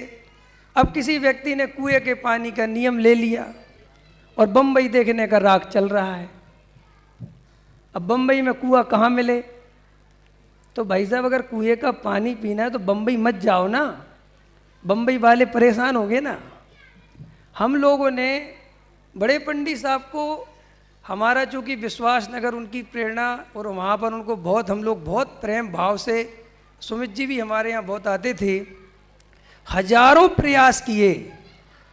अब किसी व्यक्ति ने कुएं के पानी का नियम ले लिया और बम्बई देखने का राग चल रहा है। अब बम्बई में कुआं कहाँ मिले? तो भाई साहब अगर कुएं का पानी पीना है तो बम्बई मत जाओ ना, बम्बई वाले परेशान होंगे ना। हम लोगों ने बड़े पंडित साहब को, हमारा चूँकि विश्वास नगर उनकी प्रेरणा और वहाँ पर उनको बहुत, हम लोग बहुत प्रेम भाव से, सुमित जी भी हमारे यहाँ बहुत आते थे, हजारों प्रयास किए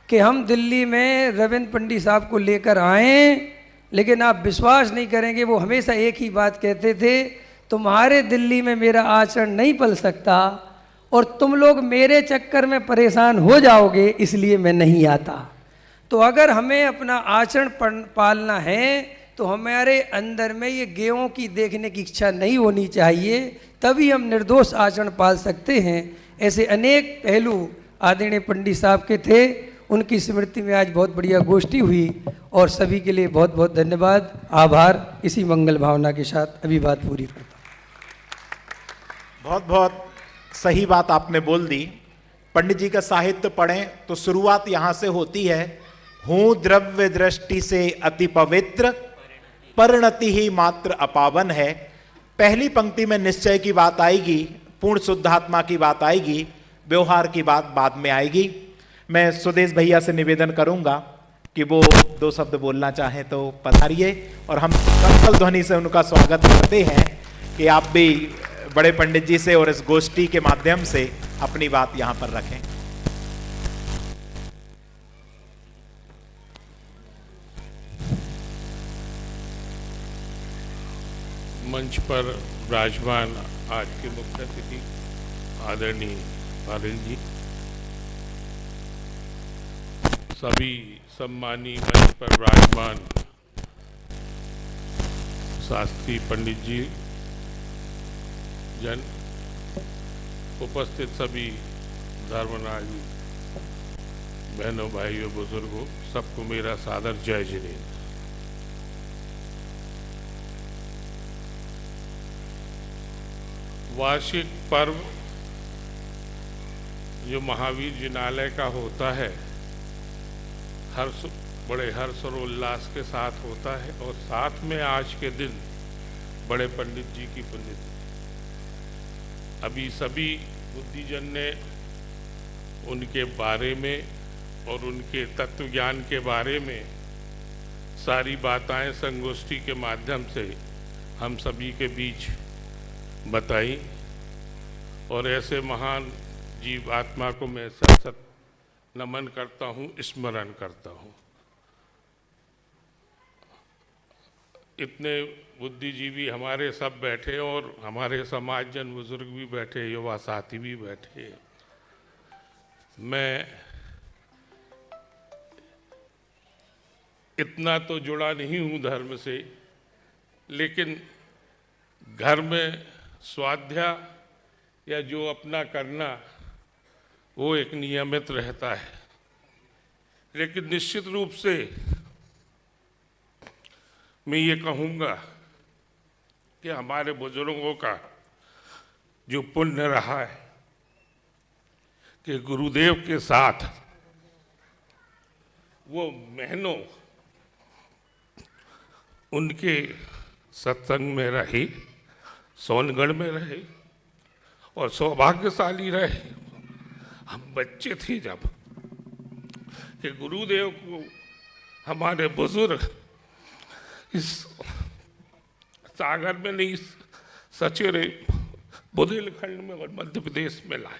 कि हम दिल्ली में रविंद्र पंडित साहब को लेकर आएँ। लेकिन आप विश्वास नहीं करेंगे, वो हमेशा एक ही बात कहते थे, तुम्हारे दिल्ली में मेरा आचरण नहीं पल सकता और तुम लोग मेरे चक्कर में परेशान हो जाओगे, इसलिए मैं नहीं आता। तो अगर हमें अपना आचरण पालना है तो हमारे अंदर में ये गेयों की देखने की इच्छा नहीं होनी चाहिए, तभी हम निर्दोष आचरण पाल सकते हैं। ऐसे अनेक पहलू आदरणीय पंडित साहब के थे। उनकी स्मृति में आज बहुत बढ़िया गोष्ठी हुई और सभी के लिए बहुत बहुत धन्यवाद, आभार। इसी मंगल भावना के साथ अभी बात पूरी करता हूँ। बहुत बहुत सही बात आपने बोल दी। पंडित जी का साहित्य पढ़ें तो शुरुआत यहाँ से होती है, हूँ द्रव्य दृष्टि से अति पवित्र, परिणति ही मात्र अपावन है। पहली पंक्ति में निश्चय की बात आएगी, पूर्ण शुद्धात्मा की बात आएगी, व्यवहार की बात बाद में आएगी। मैं सुदेश भैया से निवेदन करूंगा कि वो दो शब्द बोलना चाहें तो पधारिए और हम कंकल ध्वनि से उनका स्वागत करते हैं कि आप भी बड़े पंडित जी से और इस गोष्ठी के माध्यम से अपनी बात यहां पर रखें। मंच पर विराजमान आज के मुख्य अतिथि आदरणीय पारिल जी, सभी सम्मानीय मंच पर विराजमान शास्त्री पंडित जी जन, उपस्थित सभी धर्मनागी बहनों, भाइयों, बुजुर्गों, सबको मेरा सादर जय जिनेन्द्र। वार्षिक पर्व जो महावीर जिनालय का होता है बड़े हर्ष और उल्लास के साथ होता है, और साथ में आज के दिन बड़े पंडित जी की पुण्यतिथि। अभी सभी बुद्धिजन ने उनके बारे में और उनके तत्व ज्ञान के बारे में सारी बातें संगोष्ठी के माध्यम से हम सभी के बीच बताई, और ऐसे महान जीव आत्मा को मैं सत नमन करता हूँ, स्मरण करता हूँ। इतने बुद्धिजीवी हमारे सब बैठे और हमारे समाजजन बुजुर्ग भी बैठे, युवा साथी भी बैठे। मैं इतना तो जुड़ा नहीं हूँ धर्म से, लेकिन घर में स्वाध्याय या जो अपना करना वो एक नियमित रहता है। लेकिन निश्चित रूप से मैं ये कहूँगा कि हमारे बुजुर्गों का जो पुण्य रहा है कि गुरुदेव के साथ वो महीनों उनके सत्संग में रहे, सोनगढ़ में रहे, और सौभाग्यशाली रहे। हम बच्चे थे जब कि गुरुदेव को हमारे बुजुर्ग इस सागर में नहीं, सचेरे बुंदेलखंड में और मध्य प्रदेश में लाए।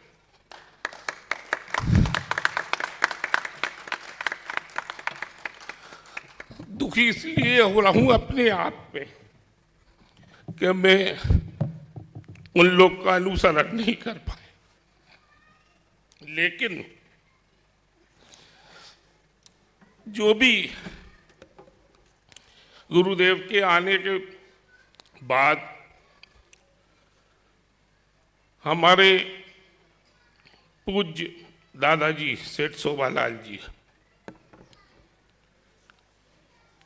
दुखी इसलिए हो रहा हूं अपने आप पे कि मैं उन लोग का अनुसरण नहीं कर पाए, लेकिन जो भी गुरुदेव के आने के बाद हमारे पूज्य दादाजी सेठ शोभालाल जी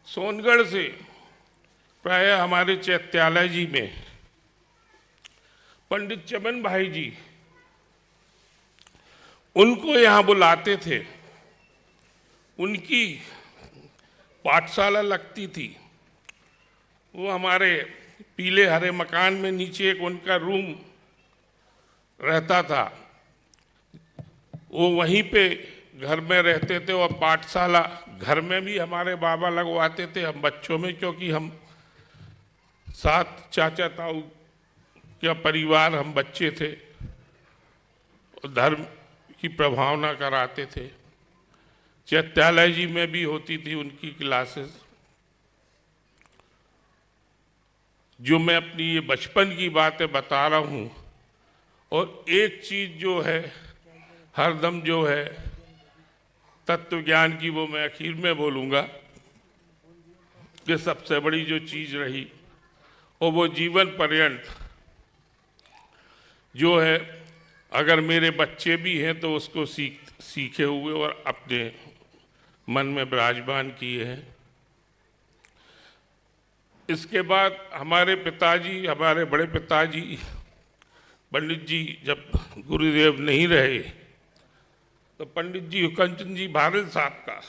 सोनगढ़ से प्राय हमारे चैत्यालय जी में पंडित चमन भाई जी उनको यहाँ बुलाते थे। उनकी पाठशाला लगती थी, वो हमारे पीले हरे मकान में नीचे एक उनका रूम रहता था, वो वहीं पे घर में रहते थे, और पाठशाला घर में भी हमारे बाबा लगवाते थे हम बच्चों में, क्योंकि हम 7 चाचा ताऊ का परिवार हम बच्चे थे और धर्म की प्रभावना कराते थे। चैत्यालय जी में भी होती थी उनकी क्लासेस। जो मैं अपनी ये बचपन की बातें बता रहा हूँ, और एक चीज जो है हरदम जो है तत्व ज्ञान की, वो मैं आखिर में बोलूँगा कि सबसे बड़ी जो चीज रही और वो जीवन पर्यंत जो है, अगर मेरे बच्चे भी हैं तो उसको सीखे हुए और अपने मन में विराजमान किए हैं। इसके बाद हमारे पिताजी, हमारे बड़े पिताजी पंडित जी जब गुरुदेव नहीं रहे तो पंडित जी हुकमचंद जी भारल साहब का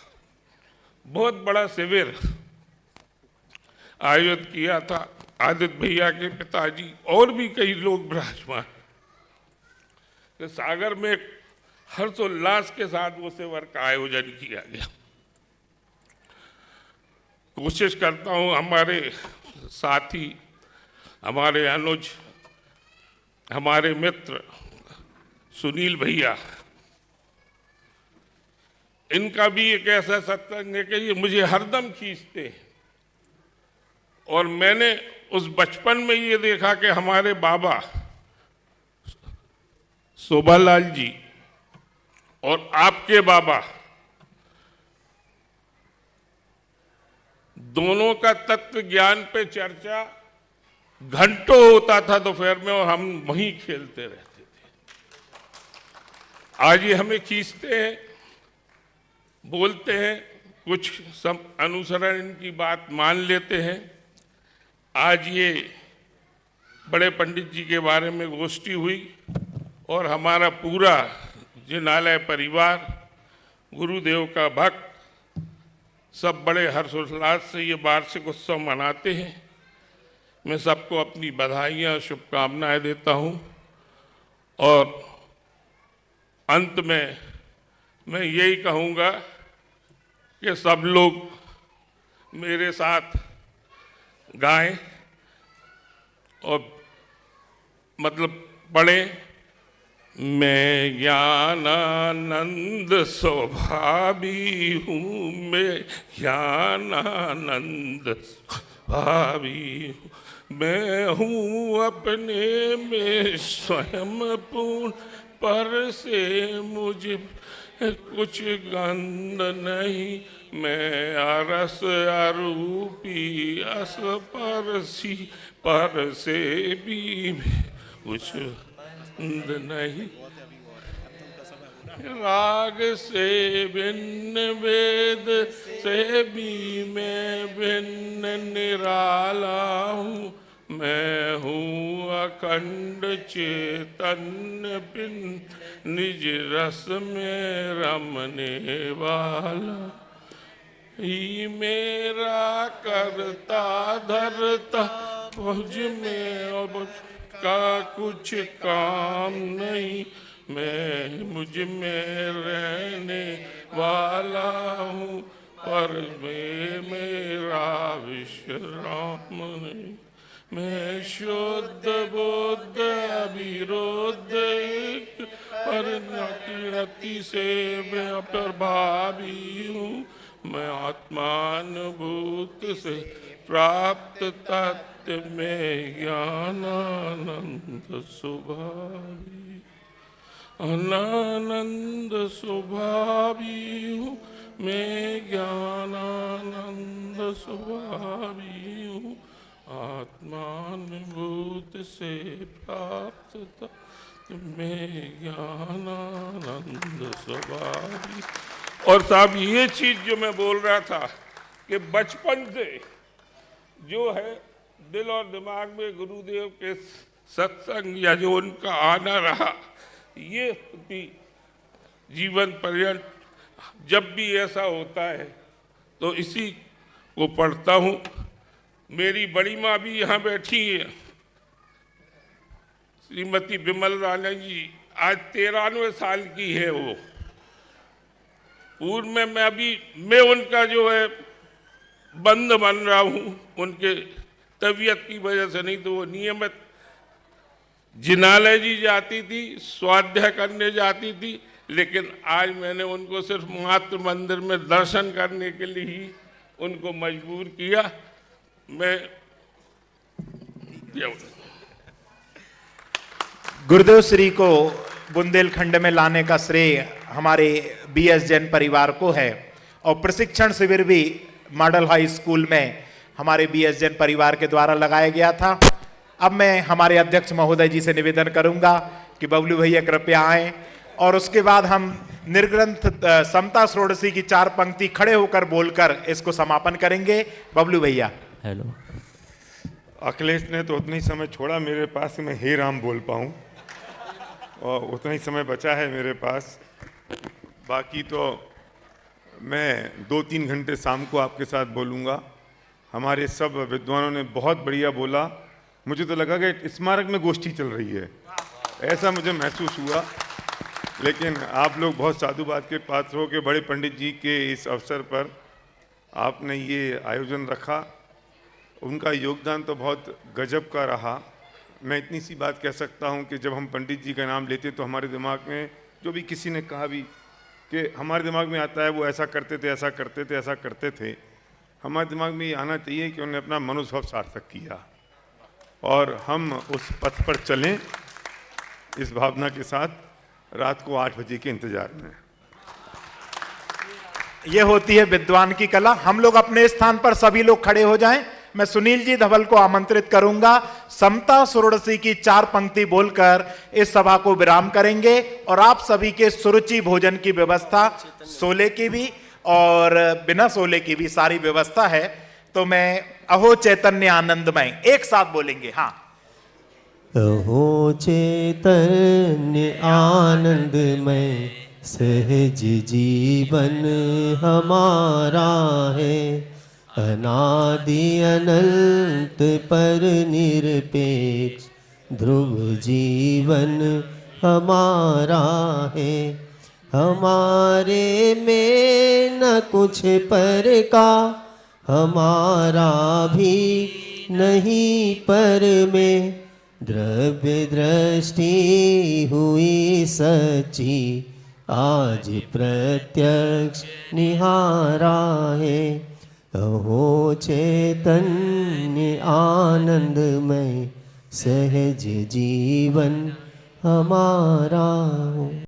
बहुत बड़ा शिविर आयोजित किया था। आदित्य भैया के पिताजी और भी कई लोग विराजमान, सागर में हर्षोल्लास के साथ वो शिविर का आयोजन किया गया। कोशिश करता हूँ हमारे साथी, हमारे अनुज, हमारे मित्र सुनील भैया, इनका भी एक ऐसा सत्संग है कि ये मुझे हरदम खींचते हैं। और मैंने उस बचपन में ये देखा कि हमारे बाबा शोभालाल जी और आपके बाबा दोनों का तत्व ज्ञान पे चर्चा घंटों होता था दोपहर में, और हम वहीं खेलते रहते थे। आज ये हमें खींचते हैं, बोलते हैं, कुछ सब अनुसरण इनकी बात मान लेते हैं। आज ये बड़े पंडित जी के बारे में गोष्ठी हुई और हमारा पूरा जिनालय परिवार, गुरुदेव का भक्त सब बड़े हर्षोल्लास से ये वार्षिक उत्सव मनाते हैं। मैं सबको अपनी बधाइयाँ, शुभकामनाएं देता हूँ और अंत में मैं यही कहूँगा कि सब लोग मेरे साथ गाएं और मतलब पढ़ें। मैं ज्ञानानंद स्वभावी हूँ, मैं ज्ञानानंद स्वभावी हूँ, मैं हूँ अपने में स्वयं पूर्ण, पर से मुझे कुछ गंध नहीं, मैं अरस अरूपी असपरसी, पर से भी कुछ गंध नहीं। राग से भिन्न, वेद से भी मैं भिन्न निराला हूँ, मैं हूँ अखंड चैतन्य भिन्न, निज रस में रमने वाला, ही मेरा करता धरता, मुझ में अब का कुछ काम नहीं, मैं मुझ में रहने वाला हूँ, पर में मेरा विश्राम नहीं, मैं शुद्ध बुद्ध अविरोध एक, पर रति से मैं प्रभावी हूँ, मैं आत्मानुभूत से प्राप्त तत्व में ज्ञानानंद स्वभावी, अनानंद स्वभावी हूँ, मैं ज्ञानानंद स्वभावी हूँ, आत्मानुभूत से प्राप्त तत्व में ज्ञानानंद स्वभावी। और साहब ये चीज जो मैं बोल रहा था कि बचपन से जो है दिल और दिमाग में गुरुदेव के सत्संग या जो उनका आना रहा, ये जीवन पर्यंत जब भी ऐसा होता है तो इसी को पढ़ता हूँ। मेरी बड़ी माँ भी यहाँ बैठी है, श्रीमती विमल राणा जी, आज 93 साल की है वो। पूर्व में मैं उनका जो है बंद बन रहा हूँ, उनके तबीयत की वजह से, नहीं तो वो नियमित जिनालय जी जाती थी, स्वाध्याय करने जाती थी, लेकिन आज मैंने उनको सिर्फ मातृ मंदिर में दर्शन करने के लिए ही उनको मजबूर किया। मैं गुरुदेव श्री को बुंदेलखंड में लाने का श्रेय हमारे BS जैन परिवार को है और प्रशिक्षण शिविर भी मॉडल हाई स्कूल में हमारे BS जैन परिवार के द्वारा लगाया गया था। अब मैं हमारे अध्यक्ष महोदय जी से निवेदन करूंगा कि बबलू भैया कृपया आएं और उसके बाद हम निर्ग्रंथ समता षोडशी की 4 पंक्ति खड़े होकर बोलकर इसको समापन करेंगे। बबलू भैया। हेलो। अखिलेश ने तो उतना ही समय छोड़ा मेरे पास कि मैं हे राम बोल पाऊँ, और उतना ही समय बचा है मेरे पास। बाकी तो मैं 2-3 घंटे शाम को आपके साथ बोलूँगा। हमारे सब विद्वानों ने बहुत बढ़िया बोला। मुझे तो लगा कि स्मारक में गोष्ठी चल रही है, ऐसा मुझे महसूस हुआ। लेकिन आप लोग बहुत साधुवाद के पात्र हो के बड़े पंडित जी के इस अवसर पर आपने ये आयोजन रखा। उनका योगदान तो बहुत गजब का रहा। मैं इतनी सी बात कह सकता हूँ कि जब हम पंडित जी का नाम लेते तो हमारे दिमाग में, जो भी किसी ने कहा भी कि हमारे दिमाग में आता है वो ऐसा करते थे, ऐसा करते थे, ऐसा करते थे, हमारे दिमाग में ये आना चाहिए कि उन्होंने अपना मनोभाव सार्थक किया और हम उस पथ पर चलें इस भावना के साथ रात को 8 बजे के इंतजार में। ये होती है विद्वान की कला। हम लोग अपने स्थान पर सभी लोग खड़े हो जाएं। मैं सुनील जी धवल को आमंत्रित करूंगा, समता षोडशी की 4 पंक्ति बोलकर इस सभा को विराम करेंगे और आप सभी के सुरुचि भोजन की व्यवस्था, सोले की भी और बिना सोले की भी सारी व्यवस्था है। तो मैं अहो चैतन्य आनंदमय एक साथ बोलेंगे। हाँ, अहो चैतन्य आनंदमय सहज जीवन हमारा है, अनादि अनंत पर निरपेक्ष ध्रुव जीवन हमारा है। हमारे में न कुछ पर का, हमारा भी नहीं पर में, द्रव्य दृष्टि हुई सच्ची, आज प्रत्यक्ष निहारा है। अहो चैतन्य आनंदमय सहज जीवन हमारा हो।